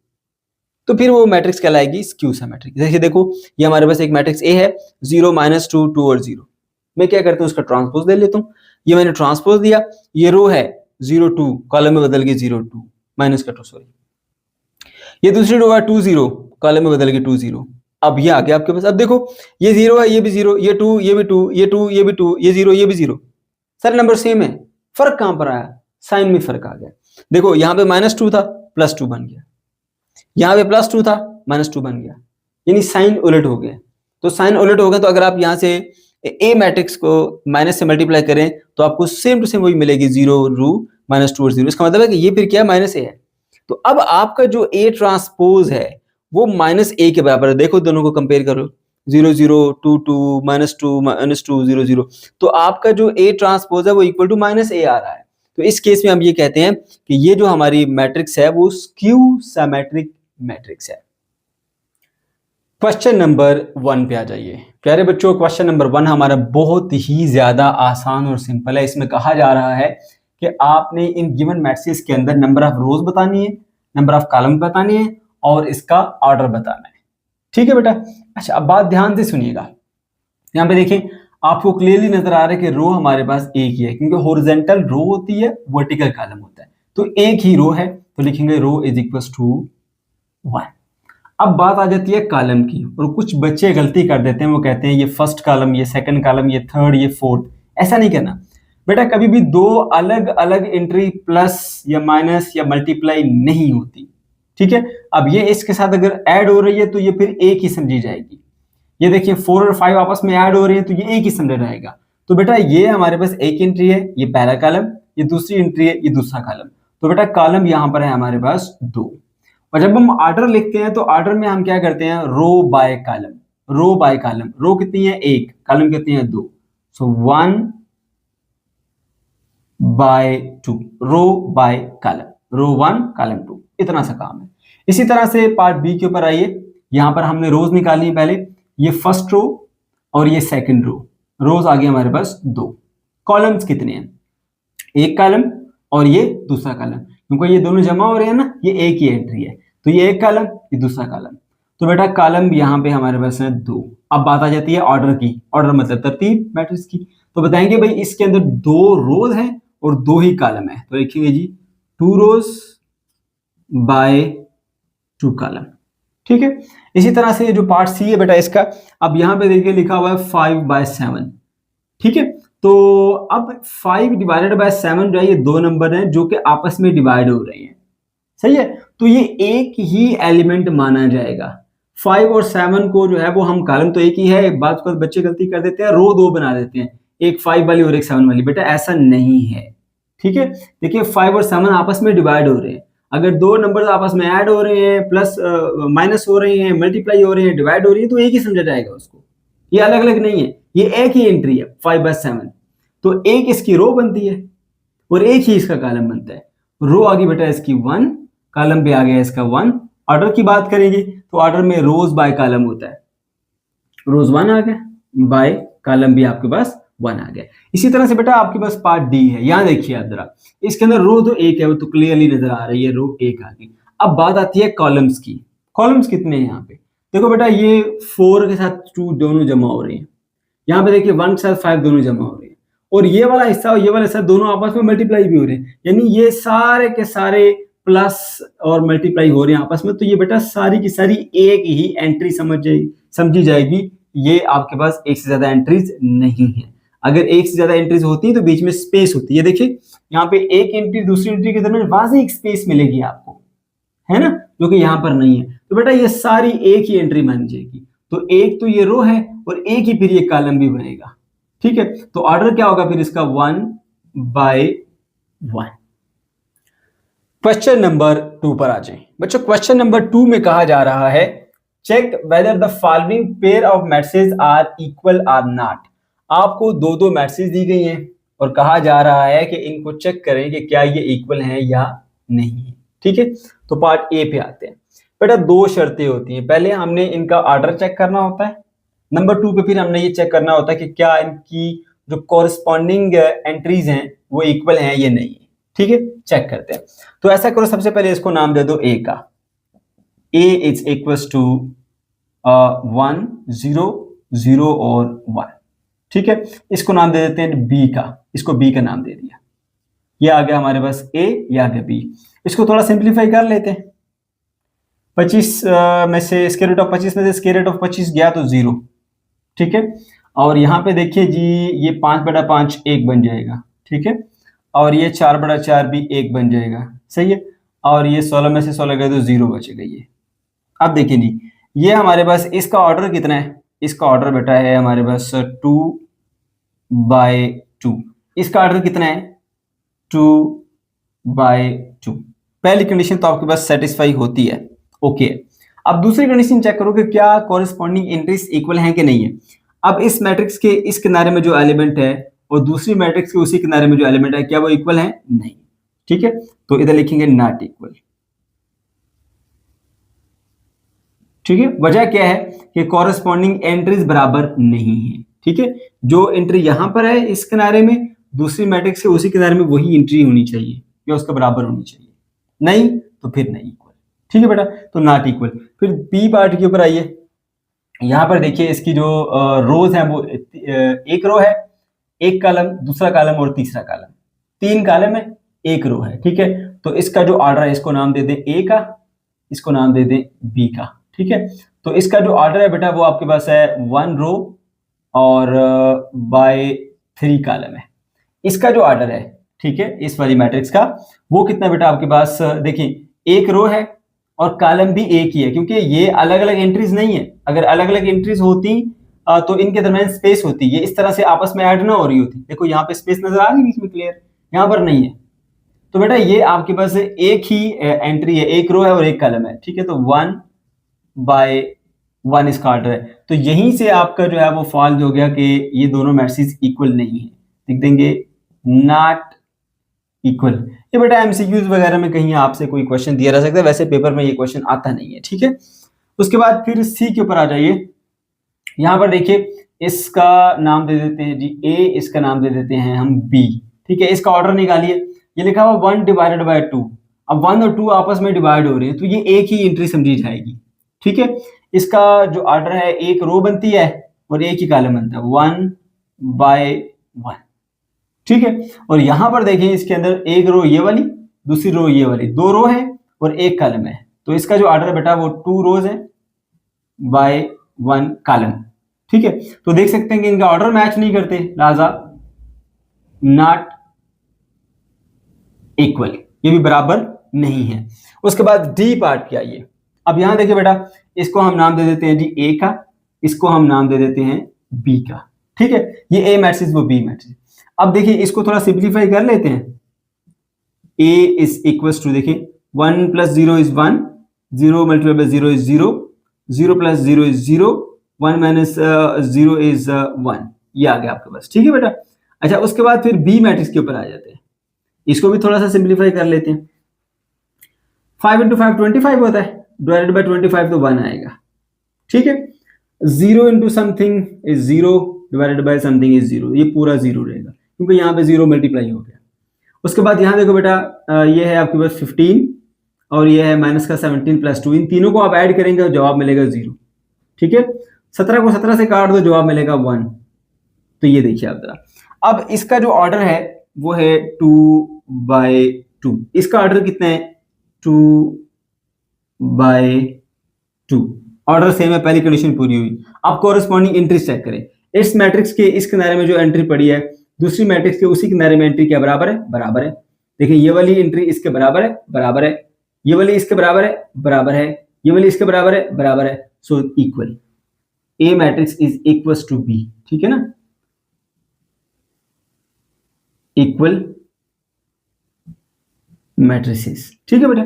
तो फिर वो मैट्रिक्स कहलाएगी स्क्यू सिमेट्रिक। देखिए देखो, ये हमारे पास एक मैट्रिक्स ए है, 0 -2 2 और 0। मैं क्या करता हूँ, उसका ट्रांसपोज ले लेता हूँ। ये मैंने ट्रांसपोज दिया, ये रो है 0 2, कॉलम में बदल गई 0 2 माइनस का 2, सॉरी। ये दूसरी रो है 2 0, कॉलम में बदल गई 2 0। अब ये आ गया आपके पास। अब देखो, ये 0 है, ये भी 0, ये 2, ये भी 2, ये 2, ये भी 2, ये 0, ये भी 0। सारे नंबर सेम है, फर्क कहां पर आया? साइन में फर्क आ गया। देखो यहाँ पे -2 था, +2 बन गया, यहाँ पे +2 था, -2 बन गया, यानी साइन उलट हो गया। तो साइन उलट हो गया, तो अगर आप यहाँ से ए मैट्रिक्स को माइनस से मल्टीप्लाई करें तो आपको सेम टू सेम वही मिलेगी, 0 रू -2 और 0। इसका मतलब है कि ये फिर क्या है, -a है। तो अब आपका जो ए ट्रांसपोज है वो -a के बराबर है। देखो दोनों को कंपेयर करो, 0 0 2 2 -2 0 0। तो आपका जो ए ट्रांसपोज है वो इक्वल टू -a आ रहा है। तो इस केस में हम ये कहते हैं कि ये जो हमारी मैट्रिक्स है वो स्क्यू सिमेट्रिक मैट्रिक्स है। क्वेश्चन नंबर 1 पे आ जाइए प्यारे बच्चों। क्वेश्चन नंबर 1 हमारा बहुत ही ज्यादा आसान और सिंपल है। इसमें कहा जा रहा है कि आपने इन गिवन मैट्रिक्स के अंदर नंबर ऑफ रोज बतानी है, नंबर ऑफ कॉलम बतानी है और इसका ऑर्डर बताना है। ठीक है बेटा। अच्छा, अब बात ध्यान से सुनिएगा। यहाँ पे देखिए, आपको क्लियरली नजर आ रहा है कि रो हमारे पास एक ही है, क्योंकि हॉरिजॉन्टल रो होती है, वर्टिकल कॉलम होता है। तो एक ही रो है, तो लिखेंगे रो इज इक्वल टू 1। अब बात आ जाती है कॉलम की, और कुछ बच्चे गलती कर देते हैं, वो कहते हैं ये फर्स्ट कॉलम, ये सेकंड कॉलम, ये थर्ड, ये फोर्थ। ऐसा नहीं करना बेटा, कभी भी दो अलग अलग एंट्री प्लस या माइनस या मल्टीप्लाई नहीं होती। ठीक है। अब ये इसके साथ अगर ऐड हो रही है तो ये फिर एक ही समझी जाएगी। ये देखिए 4 और 5 आपस में ऐड हो रही है तो ये एक ही समझा जाएगा। तो बेटा ये हमारे पास एक एंट्री है, ये पहला कॉलम, ये दूसरी एंट्री है, ये दूसरा कॉलम। तो बेटा कॉलम यहाँ पर है हमारे पास 2। और जब हम ऑर्डर लिखते हैं तो ऑर्डर में हम क्या करते हैं, row by column, row by column. Row कितनी है, 1, कॉलम कितनी है, 2। So 1 by 2, row by column, row 1 column 2, इतना सा काम है। इसी तरह से पार्ट बी के ऊपर आइए। यहां पर हमने रोज निकालनी है पहले, ये फर्स्ट रो और ये सेकंड रो। रोज आ गई हमारे पास 2। कॉलम्स कितने हैं, एक कॉलम और ये दूसरा कॉलम, क्योंकि ये दोनों जमा हो रहे हैं ना, ये एक ही एंट्री है। तो ये एक कॉलम, ये दूसरा कॉलम। तो बेटा कॉलम यहाँ पे हमारे पास है 2। अब बात आ जाती है ऑर्डर की। ऑर्डर मतलब तरतीब मैट्रिक्स की। तो बताएंगे भाई इसके अंदर 2 रोज हैं और 2 ही कॉलम है, तो लिखेंगे जी 2 रोज बाय 2 कॉलम। ठीक है। इसी तरह से जो पार्ट सी है बेटा इसका, अब यहाँ पे देखिए लिखा हुआ है 5 बाय 7। ठीक है। तो अब 5 डिवाइडेड बाय 7 जो है, ये 2 नंबर हैं जो कि आपस में डिवाइड हो रहे हैं। सही है। तो ये एक ही एलिमेंट माना जाएगा। 5 और 7 को जो है वो हम कॉलम तो एक ही है, एक बात को बच्चे गलती कर देते हैं, रो 2 बना देते हैं, एक 5 वाली और एक 7 वाली। बेटा ऐसा नहीं है। ठीक है। देखिए 5 और 7 आपस में डिवाइड हो रहे हैं। अगर 2 नंबर आपस में ऐड हो रहे हैं, प्लस माइनस हो रहे हैं, मल्टीप्लाई हो रहे हैं, डिवाइड हो रही है, तो एक ही समझा जाएगा उसको। ये अलग अलग नहीं है, ये एक ही एंट्री है 5 बाय 7। तो एक इसकी रो बनती है और एक ही इसका कॉलम बनता है। रो आ गई बेटा इसकी 1, कॉलम पे आ गया इसका 1। ऑर्डर की बात करेंगे तो ऑर्डर में रोज बाय कॉलम होता है, रोज 1 आ गया, बाय कॉलम भी आपके पास 1 आ गया। इसी तरह से बेटा आपके पास पार्ट डी है। यहां देखिए आप जरा, इसके अंदर रो तो एक है, वो तो क्लियरली नजर आ रही है, रो 1 आ गई। अब बात आती है कॉलम्स की। कॉलम्स कितने हैं यहाँ पे, देखो बेटा ये 4 के साथ 2 दोनों जमा हो रहे हैं। यहाँ पे देखिए 1 के साथ 5 दोनों जमा हो रहे हैं, और ये वाला हिस्सा और ये वाला हिस्सा दोनों आपस में मल्टीप्लाई भी हो रहे हैं, यानी ये सारे के सारे प्लस और मल्टीप्लाई हो रहे हैं आपस में। तो ये बेटा सारी की सारी एक ही एंट्री समझी जाएगी। ये आपके पास एक से ज्यादा एंट्रीज नहीं है। अगर एक से ज्यादा एंट्रीज होती है तो बीच में स्पेस होती है। देखिए यहाँ पे एक एंट्री दूसरी एंट्री के दरमियान वाज़ेह एक स्पेस मिलेगी आपको, है ना, जो कि यहाँ पर नहीं है। तो बेटा ये सारी एक ही एंट्री मानी जाएगी। तो एक तो ये रो है और एक ही फिर ये कॉलम भी बनेगा। ठीक है। तो ऑर्डर क्या होगा फिर इसका, 1 बाय 1। क्वेश्चन नंबर 2 पर आ जाए बच्चों। क्वेश्चन नंबर 2 में कहा जा रहा है, check whether the following pair of matrices are equal or not. आपको दो मैट्रिसेस दी गई हैं और कहा जा रहा है कि इनको चेक करें कि क्या ये इक्वल हैं या नहीं है। ठीक है। तो पार्ट ए पे आते हैं। बेटा 2 शर्तें होती हैं। पहले हमने इनका ऑर्डर चेक करना होता है, नंबर 2 पे फिर हमने ये चेक करना होता है कि क्या इनकी जो कॉरेस्पॉन्डिंग एंट्रीज हैं वो इक्वल हैं या नहीं है। ठीक है। चेक करते हैं। तो ऐसा करो, सबसे पहले इसको नाम दे दो ए का। A इज इक्वल्स टू 1 0 0 और 1। ठीक है, इसको नाम दे देते हैं B का, इसको B का नाम दे दिया। ये आ गया हमारे पास A, ये आ गया B। इसको थोड़ा सिंप्लीफाई कर लेते हैं। 25 में से स्क्वायर रूट ऑफ 25 में से स्क्वायर रूट ऑफ 25 गया तो 0। ठीक है, और यहाँ पे देखिए जी, ये 5/5 1 बन जाएगा। ठीक है, और ये 4/4 भी 1 बन जाएगा। सही है, और ये 16 में से 16 गए तो 0 बचेगा ये। अब देखिए जी, ये हमारे पास इसका ऑर्डर कितना है? इसका ऑर्डर बेटा है हमारे पास 2/2। इसका ऑर्डर कितना है? 2/2। पहली कंडीशन तो आपके पास सेटिस्फाई होती है, ओके। अब दूसरी कंडीशन चेक करो कि क्या कॉरेस्पॉन्डिंग एंट्रीज इक्वल हैं कि नहीं है। अब इस मैट्रिक्स के इस किनारे में जो एलिमेंट है और दूसरी मैट्रिक्स के उसी किनारे में जो एलिमेंट है, क्या वो इक्वल है? नहीं। ठीक है, तो इधर लिखेंगे नॉट इक्वल। ठीक है, वजह क्या है कि कॉरेस्पॉन्डिंग एंट्रीज बराबर नहीं है। ठीक है, जो एंट्री यहां पर है इस किनारे में, दूसरी मैट्रिक्स के उसी किनारे में वही एंट्री होनी चाहिए या उसका बराबर होनी चाहिए, नहीं तो फिर नहीं इक्वल। ठीक है बेटा, तो नॉट इक्वल। फिर बी पार्ट के ऊपर आइए। यहां पर देखिए इसकी जो रोज है वो एक रो है, एक कॉलम, दूसरा कॉलम और तीसरा कॉलम। 3 कॉलम है, एक रो है। ठीक है, तो इसका जो ऑर्डर है इसको नाम दे दें ए का, इसको नाम दे दें बी का। ठीक है, तो इसका जो ऑर्डर है बेटा वो आपके पास है 1 रो और बाय 3 कॉलम है। इसका जो ऑर्डर है, ठीक है, इस वाली मैट्रिक्स का, वो कितना बेटा आपके पास? देखिए एक रो है और कॉलम भी एक ही है, क्योंकि ये अलग अलग एंट्रीज नहीं है। अगर अलग अलग एंट्रीज होती तो इनके दरमियान स्पेस होती, ये इस तरह से आपस में ऐड ना हो रही होती। देखो यहाँ पे स्पेस नजर आ रही है बीच में, क्लियर, यहाँ पर नहीं है। तो बेटा ये आपके पास एक ही एंट्री है, एक रो है और एक कॉलम है। ठीक है, तो 1/1 इसका ऑर्डर है। तो यहीं से आपका जो है वो फॉल्ट हो गया कि ये दोनों मैट्रिक्स इक्वल नहीं है। लिख देंगे नॉट इक्वल। ये बेटा एमसीक्यूज वगैरह में कहीं आपसे कोई क्वेश्चन दिया जा सकता है, वैसे पेपर में ये क्वेश्चन आता नहीं है। ठीक है, उसके बाद फिर सी के ऊपर आ जाइए। यहाँ पर देखिए इसका नाम दे देते हैं जी ए, इसका नाम दे देते हैं हम बी। ठीक है, इसका ऑर्डर निकालिए। ये लिखा हुआ 1/2। अब 1 और 2 आपस में डिवाइड हो रहे हैं तो ये एक ही एंट्री समझी जाएगी। ठीक है, इसका जो ऑर्डर है एक रो बनती है और एक ही कॉलम बनता है, 1/1। ठीक है, और यहां पर देखिए इसके अंदर एक रो ये वाली, दूसरी रो ये वाली, 2 रो है और एक कॉलम है। तो इसका जो ऑर्डर है बेटा वो 2 रोज है बाय 1 कॉलम। ठीक है, तो देख सकते हैं कि इनका ऑर्डर मैच नहीं करते, लिहाजा नॉट इक्वल, ये भी बराबर नहीं है। उसके बाद डी पार्ट पे आइए। अब यहां देखिए बेटा, इसको हम नाम दे देते हैं जी ए का, इसको हम नाम दे देते हैं बी का। ठीक है, ये ए मैट्रिक्स वो बी मैट्रिक्स। अब देखिए इसको थोड़ा सिंप्लीफाई कर लेते हैं। a इज इक्वल्स टू, देखिए 1 + 0 इज 1, 0 × 0 इज 0, 0 + 0 इज 0, 1 - 0 इज 1। ये आ गया आपके पास। ठीक है बेटा, अच्छा उसके बाद फिर बी मैट्रिक्स के ऊपर आ जाते हैं। इसको भी थोड़ा सा सिंप्लीफाई कर लेते हैं। 5 × 5 25 होता है, डिवाइडेड बाय 25 तो 1 आएगा। ठीक है, 0 × something is 0, divided by something is 0, ये पूरा 0 रहेगा क्योंकि यहाँ पे 0 मल्टीप्लाई हो गया। उसके बाद यहाँ देखो बेटा, ये है आपके पास 15 और ये है -17 + 2, इन तीनों को आप ऐड करेंगे और जवाब मिलेगा 0। ठीक है, 17 को 17 से काट दो, जवाब मिलेगा 1। तो ये देखिए आप जरा, अब इसका जो ऑर्डर है वो है 2/2। इसका ऑर्डर कितना है? 2/2। ऑर्डर सेम है, पहली कंडीशन पूरी हुई। अब कॉरेस्पॉन्डिंग एंट्री चेक करें। इस मैट्रिक्स के इस किनारे में जो एंट्री पड़ी है, दूसरी मैट्रिक्स के उसी किनारे में एंट्री क्या बराबर है? बराबर है। देखिए ये वाली एंट्री इसके बराबर है, बराबर है। ये वाली इसके बराबर है, बराबर है। ये वाली इसके बराबर है, बराबर है। So equal, A matrix is equals to B. ठीक है ना, इक्वल मैट्रिसेस। ठीक है बेटा,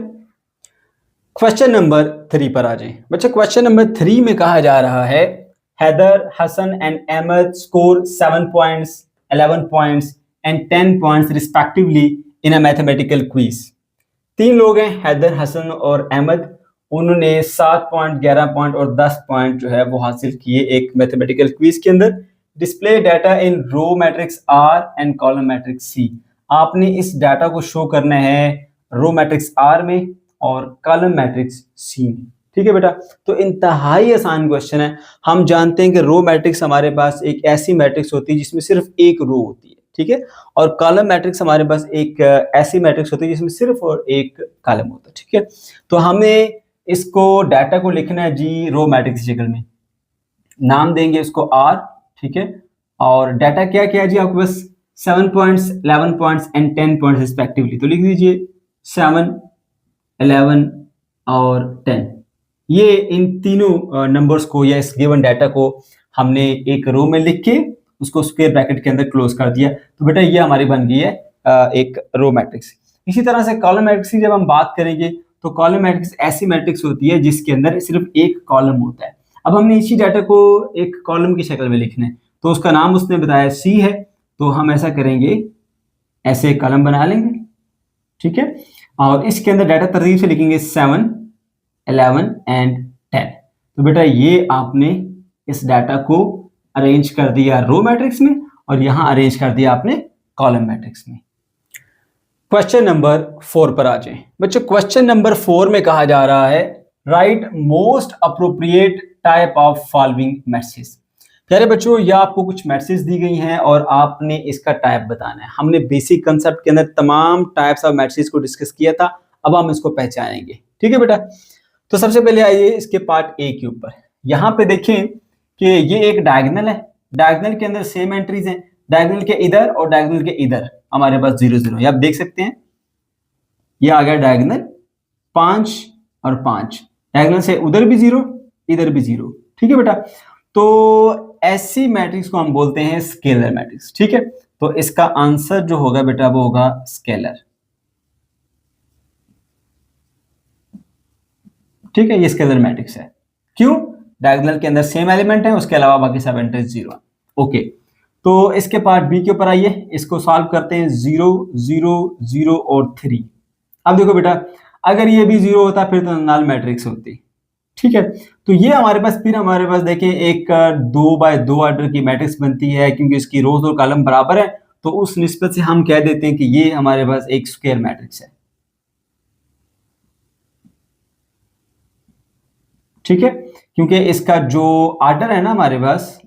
क्वेश्चन नंबर 3 पर आ जाएं। बच्चा क्वेश्चन नंबर 3 में कहा जा रहा है Haider, Hassan and Ahmad score 7 points, 11 points एंड 10 points respectively in a mathematical quiz. 3 लोग हैं, हैदर, हसन और अहमद। उन्होंने 7 पॉइंट, 11 पॉइंट और 10 पॉइंट जो है वो हासिल किए एक मैथमेटिकल क्विज के अंदर। Display data in row matrix R and column matrix C. आपने इस डाटा को शो करना है रो मैट्रिक्स आर में और कॉलम मैट्रिक्स सी में। ठीक है बेटा। तो इंतहाई आसान क्वेश्चन है। हम जानते हैं कि रो मैट्रिक्स हमारे पास एक ऐसी मैट्रिक्स होती है जिसमें सिर्फ एक रो होती है, ठीक है, और कॉलम मैट्रिक्स हमारे पास एक ऐसी मैट्रिक्स होती है जिसमें सिर्फ और एक कॉलम होता है, ठीक है। तो हमें इसको डाटा को लिखना है जी रो मैट्रिक्स की शक्ल में, नाम देंगे उसको आर, ठीक है, और डाटा क्या क्या है जी आपके पास 7 पॉइंट्स, 11 पॉइंट्स एंड 10 पॉइंट्स रिस्पेक्टिवली। तो लिख दीजिए 7, 11 और 10। ये इन तीनों नंबर्स को या इस गिवन डाटा को हमने एक रो में लिख के उसको स्क्वायर ब्रैकेट के अंदर क्लोज कर दिया। तो बेटा ये हमारी बन गई है एक रो मैट्रिक्स। इसी तरह से कॉलम मैट्रिक्स की जब हम बात करेंगे तो कॉलम मैट्रिक्स ऐसी मैट्रिक्स होती है जिसके अंदर सिर्फ एक कॉलम होता है। अब हमने इसी डाटा को एक कॉलम की शक्ल में लिखना है, तो उसका नाम उसने बताया सी है, तो हम ऐसा करेंगे, ऐसे एक कॉलम बना लेंगे, ठीक है, और इसके अंदर डाटा तरतीब से लिखेंगे 7, 11 एंड 10। तो बेटा ये आपने इस डाटा को अरेंज कर दिया रो मैट्रिक्स में और यहां अरेंज कर दिया आपने कॉलम मैट्रिक्स में। क्वेश्चन नंबर 4 पर आ जाए बच्चों। क्वेश्चन नंबर 4 में कहा जा रहा है right most appropriate type of following matrix. प्यारे बच्चों, यह आपको कुछ मैट्रिक्स दी गई हैं और आपने इसका टाइप बताना है। हमने बेसिक कंसेप्ट के अंदर तमाम टाइप्स ऑफ मैट्रिक्स को डिस्कस किया था, अब हम इसको पहचानेंगे, ठीक है बेटा। तो सबसे पहले आइए इसके पार्ट ए के ऊपर। यहाँ पे देखें कि ये एक डायगोनल है, डायगोनल के अंदर सेम एंट्रीज हैं, डायगोनल के इधर और डायगोनल के इधर हमारे पास 0 0। ये आप देख सकते हैं, ये आ गया डायगोनल 5 और 5, डायगोनल से उधर भी 0 इधर भी 0, ठीक है बेटा। तो ऐसी मैट्रिक्स को हम बोलते हैं स्केलर मैट्रिक्स, ठीक है। तो इसका आंसर जो होगा बेटा वो होगा स्केलर, ठीक है। ये स्केलर मैट्रिक्स है, क्यों? डायगोनल के अंदर सेम एलिमेंट है, उसके अलावा बाकी सब एंट्रीज 0। ओके, तो इसके पार्ट बी के ऊपर आइए, इसको सॉल्व करते हैं। 0 0 0 और 3। अब देखो बेटा, अगर ये भी 0 होता फिर तो नल मैट्रिक्स होती, ठीक है। तो ये हमारे पास फिर हमारे पास देखें एक 2 बाय 2 ऑर्डर की मैट्रिक्स बनती है, क्योंकि इसकी रोज और कॉलम बराबर है, तो उस निस्बत से हम कह देते हैं कि ये हमारे पास एक स्क्वायर मैट्रिक्स है, ठीक है, क्योंकि इसका जो ऑर्डर है ना हमारे पास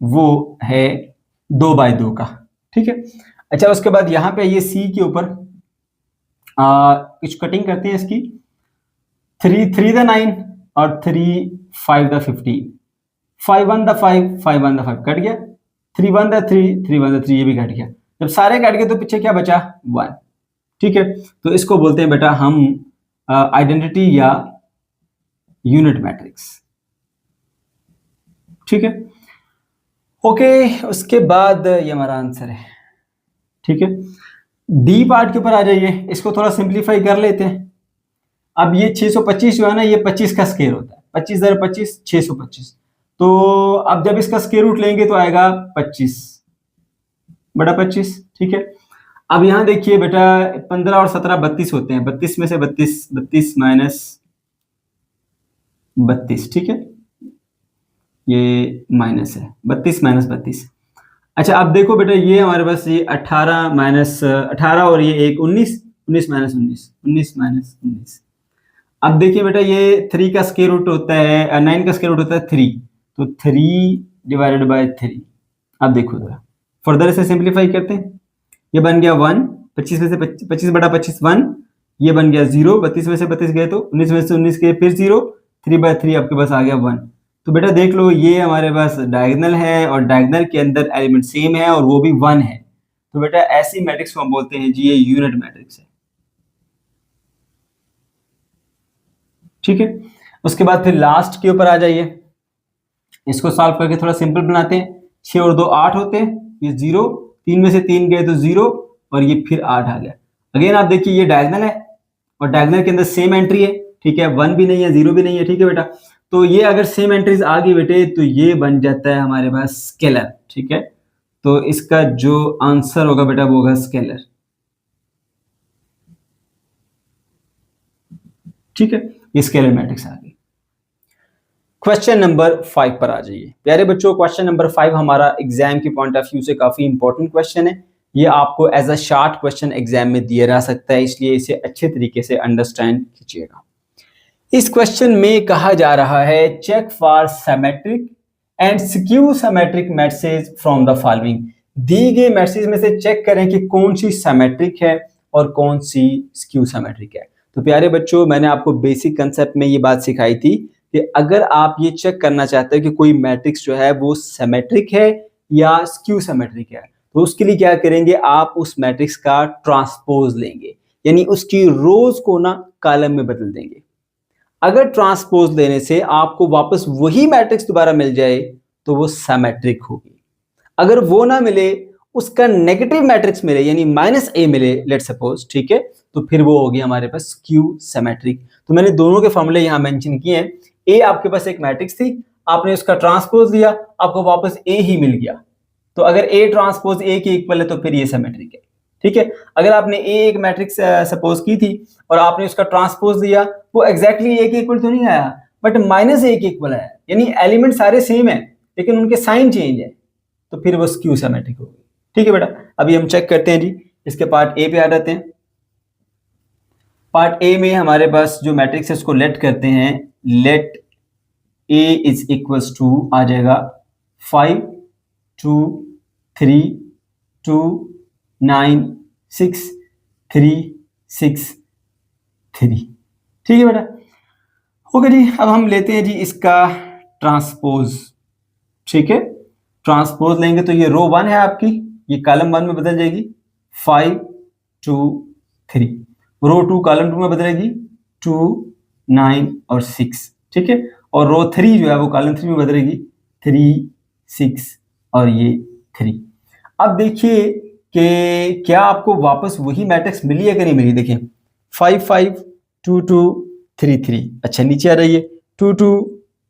वो है 2 बाय 2 का, ठीक है। अच्छा, उसके बाद यहाँ पे ये सी के ऊपर कुछ कटिंग करते हैं इसकी। 3 3 द 9 और 3 5 द 15, 5 1 द 5 5 1 द 5 कट गया, 3 1 द 3 3 1 द 3 ये भी कट गया। जब सारे कट गए तो पीछे क्या बचा? 1, ठीक है। तो इसको बोलते हैं बेटा हम आइडेंटिटी या यूनिट मैट्रिक्स, ठीक है। ओके, उसके बाद ये हमारा आंसर है, ठीक है। डी पार्ट के ऊपर आ जाइए, इसको थोड़ा सिंप्लीफाई कर लेते हैं। अब ये 625 जो है ना, ये 25 का स्क्वायर होता है, 25 × 25 625। तो अब जब इसका स्क्वायर रूट लेंगे तो आएगा 25 बटा 25, ठीक है। अब यहाँ देखिए बेटा 15 और 17 32 होते हैं, 32 में से 32 32 माइनस 32, ठीक है, ये माइनस है 32 माइनस 32। अच्छा, अब देखो बेटा ये हमारे पास ये 18 माइनस 18 और ये एक 19 19 माइनस 19 19 माइनस 19। अब देखिए बेटा ये 3 का स्क्वायर रूट होता है 9 का स्क्वायर रूट होता है 3, तो 3 डिवाइडेड बाय 3। अब देखो जरा फर्दर इसे सिंप्लीफाई करते हैं, ये बन गया 1, 25 में से 25 बटा 25 1, ये बन गया 0, 32 में से 32 गए तो 19 में से 19 गए फिर 0, 3/3 आपके पास आ गया 1। तो बेटा देख लो ये हमारे पास डायगोनल है और डायगोनल के अंदर एलिमेंट सेम है और वो भी 1 है। तो बेटा ऐसी मैट्रिक्स को हम बोलते हैं जी ये यूनिट मैट्रिक्स है, ठीक है। उसके बाद फिर लास्ट के ऊपर आ जाइए, इसको सॉल्व करके थोड़ा सिंपल बनाते हैं। 6 और 2 8 होते हैं, ये 0, 3 में से 3 गए तो 0 और ये फिर 8 आ गया। अगेन आप देखिए ये डायगोनल है और डायगोनल के अंदर सेम एंट्री है, ठीक है, 1 भी नहीं है 0 भी नहीं है, ठीक है बेटा। तो ये अगर सेम एंट्रीज आ गई बेटे तो ये बन जाता है हमारे पास स्केलर, ठीक है। तो इसका जो आंसर होगा बेटा वो होगा स्केलर, ठीक है। ये स्केलर मैट्रिक्स आ गई। क्वेश्चन नंबर 5 पर आ जाइए प्यारे बच्चों। क्वेश्चन नंबर 5 हमारा एग्जाम के पॉइंट ऑफ व्यू से काफी इंपॉर्टेंट क्वेश्चन है। ये आपको as a short question exam में दिया जा सकता है, इसलिए इसे अच्छे तरीके से अंडरस्टैंड कीजिएगा। इस क्वेश्चन में कहा जा रहा है check for symmetric and skew symmetric matrices from the following. दी गई मैट्रिसेस में से चेक करें कि कौन सी सिमेट्रिक है और कौन सी स्क्यू सिमेट्रिक है। तो प्यारे बच्चों, मैंने आपको बेसिक कंसेप्ट में ये बात सिखाई थी कि अगर आप ये चेक करना चाहते हैं कि कोई मैट्रिक्स जो है वो सिमेट्रिक है या स्क्यू सिमेट्रिक है, तो उसके लिए क्या करेंगे, आप उस मैट्रिक्स का ट्रांसपोज लेंगे, यानी उसकी रोज को ना कॉलम में बदल देंगे। अगर ट्रांसपोज लेने से आपको वापस वही मैट्रिक्स दोबारा मिल जाए तो वो सिमेट्रिक होगी। अगर वो ना मिले, उसका नेगेटिव मैट्रिक्स मिले यानी -a मिले लेट्स सपोज, ठीक है, तो फिर वो होगी हमारे पास स्क्यू सिमेट्रिक। तो मैंने दोनों के फॉर्मूले यहां मेंशन किए हैं। a आपके पास एक मैट्रिक्स थी, आपने उसका ट्रांसपोज लिया, आपको वापस a ही मिल गया। तो अगर a ट्रांसपोज a के इक्वल है तो फिर ये सिमेट्रिक है, ठीक है। अगर आपने a एक मैट्रिक्स सपोज की थी और आपने उसका ट्रांसपोज दिया, वो एग्जैक्टली a के इक्वल तो नहीं आया बट -a के इक्वल आया, यानी एलिमेंट सारे सेम है लेकिन उनके साइन चेंज है, तो फिर वो स्क्यू सिमेट्रिक होगी। ठीक है बेटा, अभी हम चेक करते हैं जी, इसके पार्ट ए पे आ जाते हैं। पार्ट ए में हमारे पास जो मैट्रिक्स है उसको लेट करते हैं। Let a is equals to आ जाएगा 5 2 3 2 9 6 3 6 3। ठीक है बेटा, हो गया जी। अब हम लेते हैं जी इसका ट्रांसपोज। ठीक है, ट्रांसपोज लेंगे तो ये रो 1 है आपकी, ये कॉलम 1 में बदल जाएगी 5 2 3, रो 2 कॉलम 2 में बदलेगी 2 9 और 6। ठीक है, और रो 3 जो है वो कॉलम 3 में बदलेगी 3 6 और ये 3। अब देखिए कि क्या आपको वापस वही मैट्रिक्स मिली है कि नहीं मिली। देखिए 5 5 2 2 3 3, अच्छा नीचे आ रही है 2 2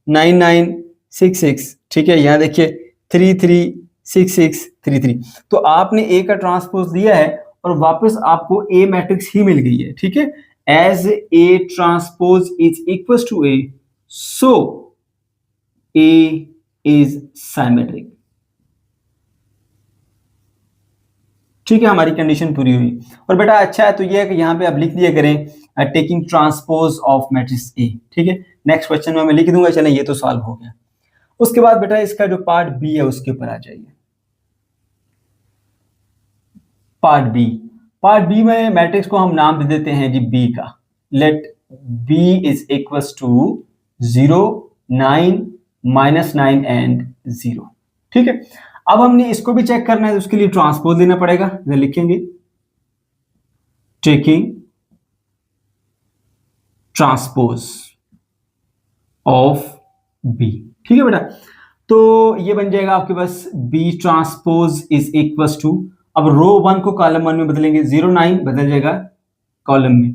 9 9 6 6। ठीक है, यहाँ देखिए 3 3 6 6 3 3। तो आपने ए का ट्रांसपोज दिया है और वापस आपको ए मैट्रिक्स ही मिल गई है। ठीक है, as A transpose is equal to A, so A is symmetric. ठीक है, हमारी कंडीशन पूरी हुई। और बेटा अच्छा है तो ये है कि यहाँ पे आप लिख दिया करें taking transpose of matrix A. ठीक है, नेक्स्ट क्वेश्चन में मैं लिख दूंगा, चलें ये तो सॉल्व हो गया। उसके बाद बेटा इसका जो पार्ट बी है उसके ऊपर आ जाइए। पार्ट बी, पार्ट बी में मैट्रिक्स को हम नाम दे देते हैं जी बी का। Let B is equals to 0 9 -9 and 0। ठीक है, अब हमने इसको भी चेक करना है, उसके लिए ट्रांसपोज लेना पड़ेगा। लिखेंगे टेकिंग ट्रांसपोज ऑफ बी। ठीक है बेटा, तो ये बन जाएगा आपके पास B transpose is equals to, अब रो 1 को कॉलम 1 में बदलेंगे, 0 9 बदल जाएगा कॉलम में,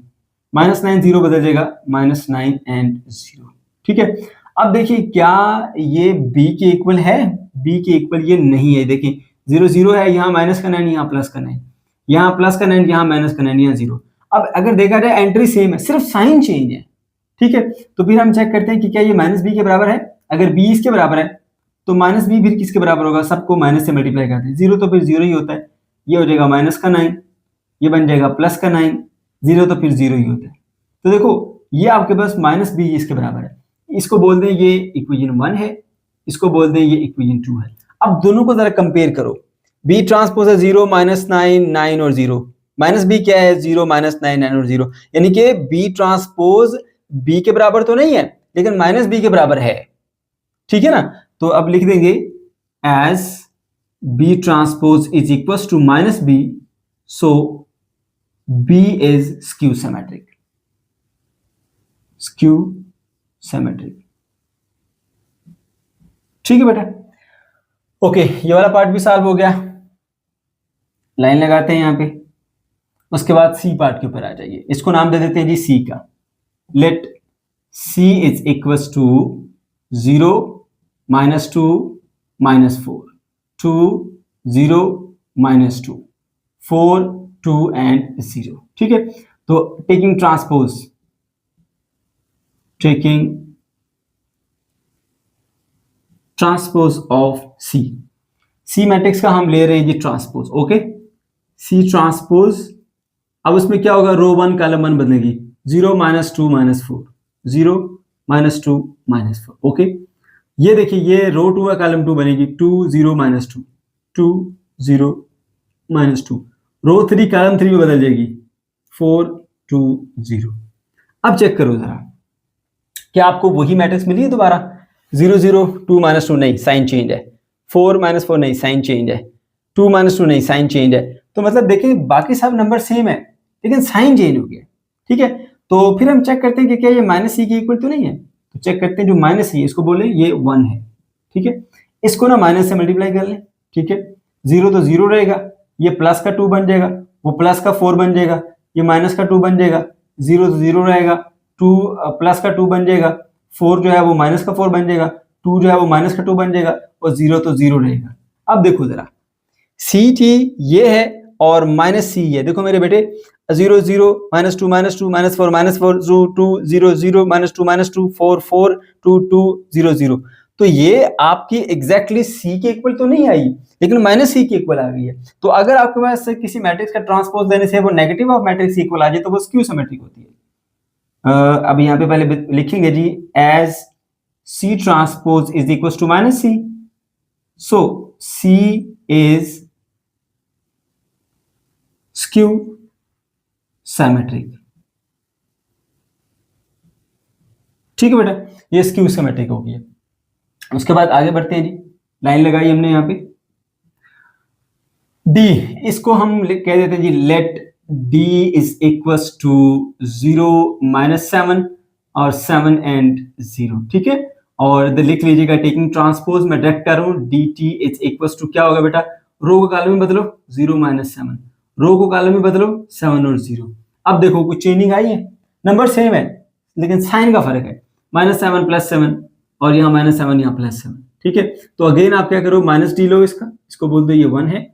-9 0 बदल जाएगा -9 एंड 0। ठीक है, अब देखिए क्या ये b के इक्वल है, b के इक्वल ये नहीं है। देखिए 0 0 है, यहाँ माइनस का 9, यहाँ प्लस का 9, यहाँ प्लस का 9, यहाँ माइनस का 9, यहाँ 0। अब अगर देखा जाए एंट्री सेम है, सिर्फ साइन चेंज है। ठीक है, तो फिर हम चेक करते हैं कि क्या ये -b के बराबर है। अगर b इसके बराबर है तो -b फिर किसके बराबर होगा, सबको माइनस से मल्टीप्लाई करते हैं, 0 तो फिर 0 ही होता है, ये हो जाएगा माइनस का 9, ये बन जाएगा प्लस का 9, 0 तो फिर 0 ही होता है। तो देखो ये आपके पास -b इसके बराबर है, इसको बोल दें ये इक्वेशन 1 है, इसको बोल दें ये इक्वेशन 2 है। अब दोनों को जरा कंपेयर करो, b ट्रांसपोज है 0 -9 9 और 0, -b क्या है 0 -9 9 और 0, यानी कि b ट्रांसपोज b के बराबर तो नहीं है लेकिन -b के बराबर है। ठीक है ना, तो अब लिख देंगे as b transpose is equal to -b, so b is skew symmetric. Skew symmetric. ठीक है बेटा, ओके, ये वाला पार्ट भी सॉल्व हो गया। लाइन लगाते हैं यहाँ पे। उसके बाद सी पार्ट के ऊपर आ जाइए, इसको नाम दे देते हैं जी सी का। Let C is equal to 0 -2 -4 2 0 -2 4 2 and 0। ठीक है, तो taking transpose, taking transpose of C, C matrix का हम ले रहे हैं जी ट्रांसपोज। ओके, सी ट्रांसपोज, अब उसमें क्या होगा, रो 1 कॉलम 1 बदलेगी, 0 -2 -4, 0 -2 -4। ओके, ये देखिए ये रो 2 है, कॉलम 2 बनेगी 2 0 -2 2 0 -2। रो 3 कॉलम 3 में बदल जाएगी 4 2 0। अब चेक करो जरा, क्या आपको वही मैट्रिक्स मिली है दोबारा? 0 0 2 -2 नहीं, साइन चेंज है। 4 -4 नहीं, साइन चेंज है। 2 -2 नहीं, साइन चेंज है। तो मतलब देखिए बाकी सब नंबर सेम है लेकिन साइन चेंज हो गया। ठीक है, तो फिर हम चेक करते हैं कि क्या ये माइनस सी के इक्वल तो नहीं है। तो चेक करते हैं, जो माइनस सी है इसको बोले ये 1 है। ठीक है, इसको ना माइनस से मल्टीप्लाई कर लें। ठीक है, 0 तो 0 रहेगा, ये प्लस का 2 बन जाएगा, वो प्लस का 4 बन जाएगा, ये माइनस का 2 बन जाएगा, 0 तो 0 रहेगा, 2 प्लस का 2 बन जाएगा, 4 जो है वो माइनस का 4 बन जाएगा, 2 जो है वो माइनस का 2 बन जाएगा, और 0 तो 0 रहेगा। अब देखो जरा, सी टी ये है और माइनस सी है। देखो मेरे बेटे, 0 0 -2 -2 -4 -4 2 0 0 -2 -2 4 4 2 2 0 0। तो ये आपकी एग्जैक्टली सी के इक्वल तो नहीं आई, लेकिन माइनस सी के इक्वल आ गई है। तो अगर आपके पास किसी मैट्रिक्स का ट्रांसपोज देने से वो नेगेटिव ऑफ मैट्रिक्स इक्वल आ जाए तो वो स्क्यू सिमेट्रिक होती है। अब यहाँ पे पहले लिखेंगे जी, as C transpose is equal to minus C, so C is skew symmetric. ठीक है बेटा, ये स्क्यू सिमेट्रिक हो गया। उसके बाद आगे बढ़ते हैं जी, लाइन लगाई हमने यहाँ पे डी, इसको हम कह देते हैं जी, let D is equal to 0 -7 और 7 एंड 0। ठीक है, और लिख लीजिएगा टेकिंग ट्रांसपोज, मैं डायरेक्ट कर रहा हूं, D T is equal to क्या होगा बेटा, रो को कॉलम में बदलो 0 -7, रो को कॉलम में बदलो 7 और 0। अब देखो कुछ चेंजिंग आई है, नंबर सेम है लेकिन साइन का फर्क है, -7 +7 और यहाँ -7 यहाँ +7। ठीक है, तो अगेन आप क्या करो, माइनस डी लो, इसको बोल दो ये 1 है,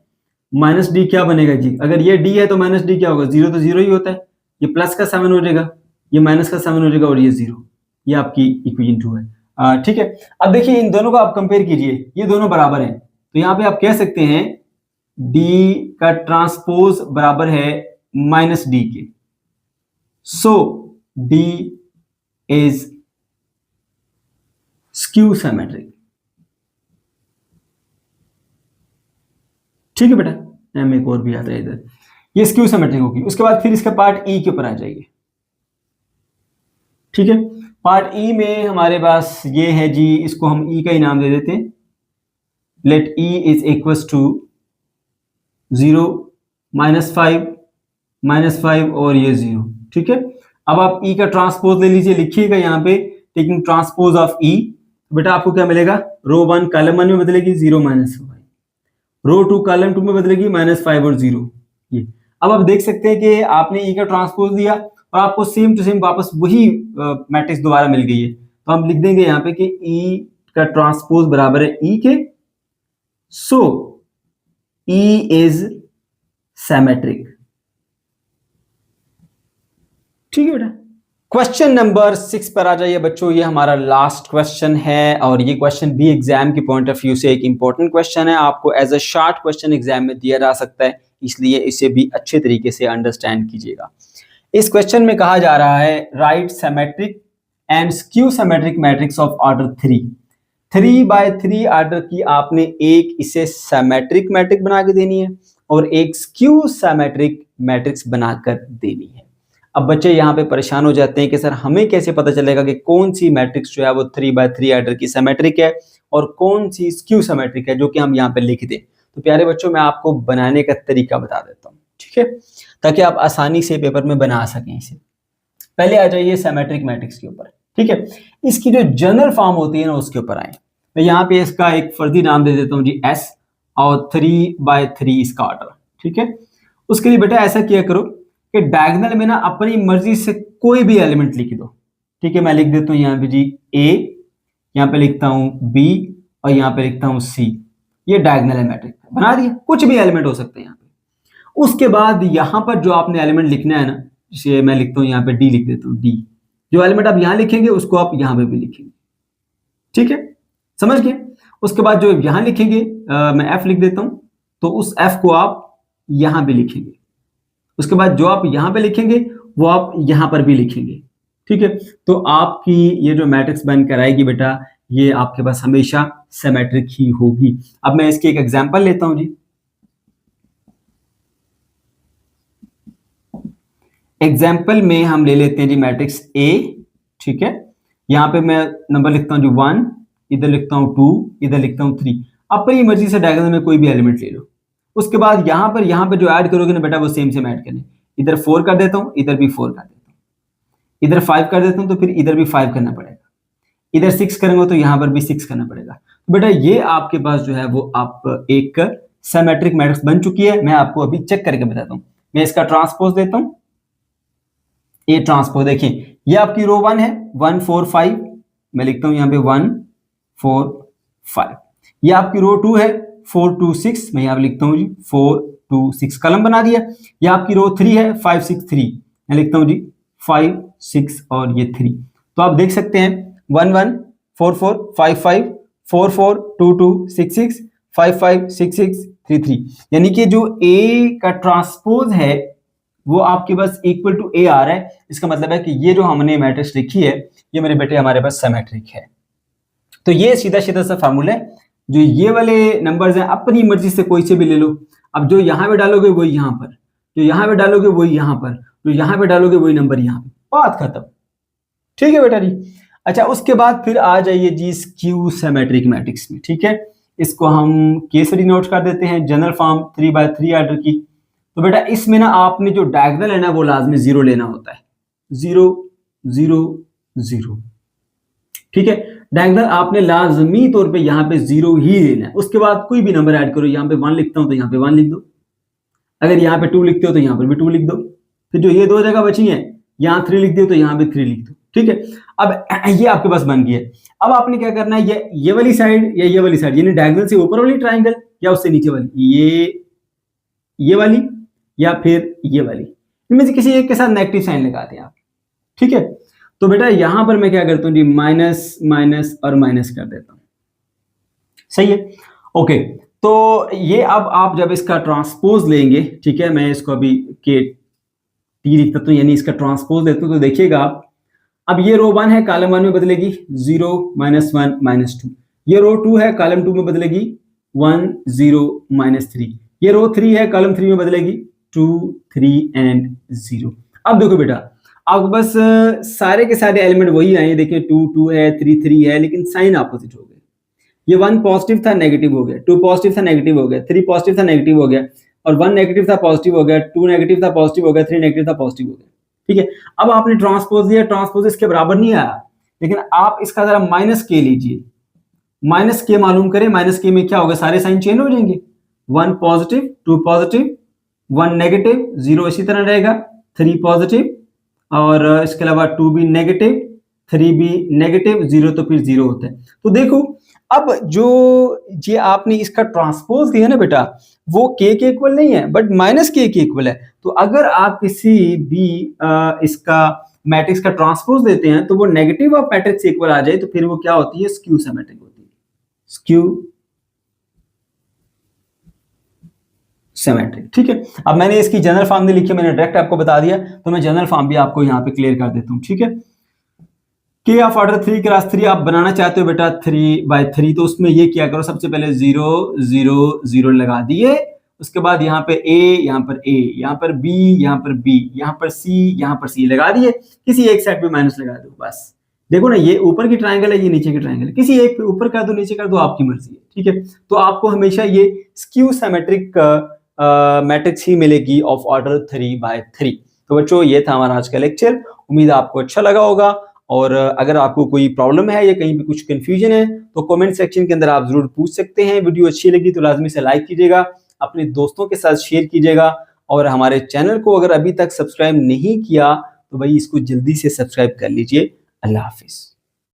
माइनस डी क्या बनेगा जी, अगर ये डी है तो माइनस डी क्या होगा, 0 तो 0 ही होता है, ये प्लस का 7 हो जाएगा, ये माइनस का 7 हो जाएगा और ये 0। ये आपकी इक्वेशन 2 है। ठीक है, अब देखिए इन दोनों को आप कंपेयर कीजिए, ये दोनों बराबर हैं, तो यहाँ पे आप कह सकते हैं डी का ट्रांसपोज बराबर है माइनस डी के, सो डी इज स्क्यू सिमेट्रिक। ठीक है बेटा, एम एक और भी आता है इधर, ये स्क्यू सिमेट्रिक होगी। उसके बाद फिर इसका पार्ट ई के ऊपर आ जाइए। ठीक है, पार्ट ई में हमारे पास ये है जी, इसको हम ई का ही नाम दे देते हैं, let E is equal to 0 -5 और ये 0। ठीक है, अब आप ई का ट्रांसपोज ले लीजिए, लिखिएगा यहाँ पे टेकिंग ट्रांसपोज ऑफ ई, बेटा आपको क्या मिलेगा, रो 1 कॉलम 1 में बदलेगी 0 -5, रो 2 कॉलम 2 में बदलेगी -5 और 0। ये अब आप देख सकते हैं कि आपने ई का ट्रांसपोज दिया और आपको सेम टू सेम वापस वही मैट्रिक्स दोबारा मिल गई है। तो हम लिख देंगे यहाँ पे कि ई का ट्रांसपोज बराबर है ई के, सो ई इज सिमेट्रिक। ठीक है बेटा, क्वेश्चन नंबर 6 पर आ जाइए बच्चों, ये हमारा लास्ट क्वेश्चन है और ये क्वेश्चन भी एग्जाम के पॉइंट ऑफ व्यू से एक इंपॉर्टेंट क्वेश्चन है, आपको as a short question exam में दिया जा सकता है, इसलिए इसे भी अच्छे तरीके से अंडरस्टैंड कीजिएगा। इस क्वेश्चन में कहा जा रहा है, right symmetric and skew symmetric matrix of order 3 order की आपने एक इसे सिमेट्रिक मैट्रिक्स बना के देनी है और एक स्क्यू सिमेट्रिक मैट्रिक्स बनाकर देनी है। अब बच्चे यहाँ पे परेशान हो जाते हैं कि सर हमें कैसे पता चलेगा कि कौन सी मैट्रिक्स जो है वो 3 ऑर्डर की सिमेट्रिक है और कौन सी स्क्यू सिमेट्रिक है, जो कि हम यहाँ पे लिख दें। तो प्यारे बच्चों, मैं आपको बनाने का तरीका बता देता हूँ, ठीक है, ताकि आप आसानी से पेपर में बना सकें इसे। पहले आ जाइए सिमेट्रिक मैट्रिक्स के ऊपर। ठीक है, इसकी जो जनरल फॉर्म होती है ना उसके ऊपर आए। मैं यहाँ पे इसका एक फर्जी नाम दे देता हूँ जी S, और 3/3 इसका ऑर्डर। ठीक है, उसके लिए बेटा ऐसा किया करो कि डायगोनल में ना अपनी मर्जी से कोई भी एलिमेंट लिख दो। ठीक है, मैं लिख देता हूँ यहाँ पे जी A, यहाँ पे लिखता हूँ B और यहाँ पे लिखता हूँ C। ये डायगोनल है मैट्रिक्स, बना दिया, कुछ भी एलिमेंट हो सकते हैं यहाँ पे। उसके बाद यहाँ पर जो आपने एलिमेंट लिखना है ना, जैसे मैं लिखता हूँ यहाँ पे D लिख देता हूँ, D जो एलिमेंट आप यहाँ लिखेंगे उसको आप यहाँ पे भी लिखेंगे। ठीक है, समझ गए। उसके बाद जो यहाँ लिखेंगे मैं F लिख देता हूँ, तो उस F को आप यहाँ पे लिखेंगे। उसके बाद जो आप यहाँ पे लिखेंगे वो आप यहाँ पर भी लिखेंगे। ठीक है। तो आपकी ये जो मैट्रिक्स बनकर आएगी बेटा, ये आपके पास हमेशा सिमेट्रिक ही होगी। अब मैं इसकी एक एग्जांपल लेता हूं जी। एग्जाम्पल में हम ले लेते हैं जी मैट्रिक्स ए, ठीक है। यहाँ पे मैं नंबर लिखता हूँ जी 1, इधर लिखता हूँ 2, इधर लिखता हूँ 3। अपनी मर्जी से डायगोनल में कोई भी एलिमेंट ले लो। उसके बाद यहाँ पर जो ऐड करोगे ना बेटा, वो सेम ऐड करने। इधर 4 कर देता हूँ, इधर भी 4 कर देता हूँ, इधर 5 कर देता हूँ, तो फिर इधर भी 5 करना पड़ेगा। इधर 6 करेंगे तो यहाँ पर भी 6 करना पड़ेगा। तो बेटा ये आपके पास जो है वो आप एक सिमेट्रिक मैट्रिक्स बन चुकी है। मैं आपको अभी चेक करके बताता हूँ। मैं इसका ट्रांसपोज देता हूँ। ए ट्रांसपोज देखिए, ये आपकी रो 1 है 1 4 5, मैं लिखता हूं यहां पे 1 4 5। ये आपकी रो 2 है 4 2 6, मैं यहां पे लिखता हूं जी 4 2 6, कलम बना दिया। ये आपकी रो 3 है 5 6 3, मैं लिखता हूं जी 5 6 और ये 3। तो आप देख सकते हैं 1 1 4 4 5 5 4 4 2 2 6 6 5 5 6 6 3 3, यानी कि जो ए का ट्रांसपोज है वो आपके पास इक्वल टू ए आ रहा है। इसका मतलब है कि ये जो हमने मैट्रिक्स लिखी है ये मेरे बेटे हमारे पास सिमेट्रिक है। तो ये सीधा सीधा सा फार्मूला है। जो ये वाले नंबर्स हैं अपनी मर्जी से कोई से भी ले लो। अब जो यहाँ पे डालोगे वही यहाँ पर, जो यहाँ पे डालोगे वही यहाँ पर, जो यहाँ पे डालोगे वही नंबर यहाँ पे, बात खत्म। ठीक है बेटा जी। अच्छा, उसके बाद फिर आ जाइए जी स्क्यू सिमेट्रिक मैट्रिक्स में। ठीक है, इसको हम केसरी नोट कर देते हैं, जनरल फॉर्म 3/3 ऑर्डर की। तो बेटा इसमें ना आपने जो डायगोनल है ना वो लाजमी 0 लेना होता है, 0 0 0। ठीक है, डायगोनल आपने लाजमी तौर पे यहाँ पे 0 ही लेना है। उसके बाद कोई भी नंबर ऐड करो, यहाँ पे 1 लिखता हूं तो यहाँ पे 1 लिख दो, अगर यहाँ पे 2 लिखते हो तो यहाँ पर भी 2 लिख दो। फिर जो ये 2 जगह बची है यहाँ 3 लिख दो तो यहाँ पे 3 लिख दो। ठीक है, अब ये आपके पास बन गया है। अब आपने क्या करना है, ये वाली साइड या ये वाली साइड, यानी डायगोनल से ऊपर वाली ट्राइंगल या उससे नीचे वाली, ये वाली या फिर ये वाली, इनमें से किसी एक के साथ नेगेटिव साइन लगाते हैं आप। ठीक है, तो बेटा यहां पर मैं क्या करता हूं जी, माइनस माइनस और माइनस कर देता हूं। सही है, ओके। तो ये अब आप जब इसका ट्रांसपोज लेंगे, ठीक है, मैं इसको अभी के टी लिख देता हूं, यानी इसका ट्रांसपोज लेता हूं, तो देखिएगा आप, अब ये रो 1 है कॉलम 1 में बदलेगी 0 -1 -2। ये रो 2 है कॉलम 2 में बदलेगी 1 0 -3। ये रो 3 है कॉलम 3 में बदलेगी 2 3 एंड 0। अब देखो बेटा, अब बस सारे के सारे एलिमेंट वही आए, देखिए 2 2 है 3 3 है, लेकिन साइन अपोजिट हो गए। ये 1 पॉजिटिव था नेगेटिव हो गया, 2 पॉजिटिव था नेगेटिव हो गया, 3 पॉजिटिव था नेगेटिव हो गया, और 1 नेगेटिव था पॉजिटिव हो गया, 2 नेगेटिव था पॉजिटिव हो गया, 3 नेगेटिव था पॉजिटिव हो गया। ठीक है, अब आपने ट्रांसपोज दिया, ट्रांसपोज इसके बराबर नहीं आया, लेकिन आप इसका जरा माइनस के लीजिए, माइनस के मालूम करें, माइनस के में क्या होगा, सारे साइन चेंज हो जाएंगे। 1 पॉजिटिव 2 पॉजिटिव 1 नेगेटिव 0 इसी तरह रहेगा, 3 पॉजिटिव और इसके अलावा 2 भी नेगेटिव 3 भी नेगेटिव 0 तो फिर 0 होता है। तो देखो अब जो ये आपने इसका ट्रांसपोज दिया ना बेटा, वो के इक्वल नहीं है बट माइनस के इक्वल है। तो अगर आप किसी भी इसका मैट्रिक्स का ट्रांसपोज देते हैं तो वो नेगेटिव ऑफ मैट्रिक्स इक्वल आ जाए तो फिर वो क्या होती है, स्क्यू सिमेट्रिक होती है, स्क्यू सिमेट्रिक। ठीक है, अब मैंने इसकी जनरल फॉर्म नहीं लिखी, मैंने डायरेक्ट आपको बता दिया, तो मैं जनरल फॉर्म भी आपको यहाँ पे क्लियर कर देता हूँ। ठीक है, के ऑफ ऑर्डर 3 क्रॉस 3 आप बनाना चाहते हो बेटा 3/3, तो उसमें ये क्या करो, सबसे पहले 0 0 0 लगा दिए, उसके बाद यहाँ पे a, यहाँ पर a, यहाँ पर b, यहाँ पर b, यहाँ पर c, यहाँ पर c लगा दिए, किसी एक साइड पे माइनस लगा दो बस। देखो ना, ये ऊपर की ट्रायंगल है, ये नीचे की ट्रायंगल है, किसी एक पे ऊपर कर दो नीचे कर दो, आपकी मर्जी है। ठीक है, तो आपको हमेशा ये स्क्यू सिमेट्रिक मैट्रिक्स ही मिलेगी ऑफ ऑर्डर 3/3। तो बच्चों ये था हमारा आज का लेक्चर, उम्मीद है आपको अच्छा लगा होगा। और अगर आपको कोई प्रॉब्लम है या कहीं पे कुछ कंफ्यूजन है तो कमेंट सेक्शन के अंदर आप जरूर पूछ सकते हैं। वीडियो अच्छी लगी तो लाजमी से लाइक कीजिएगा, अपने दोस्तों के साथ शेयर कीजिएगा, और हमारे चैनल को अगर अभी तक सब्सक्राइब नहीं किया तो भाई इसको जल्दी से सब्सक्राइब कर लीजिए। अल्लाह हाफिज।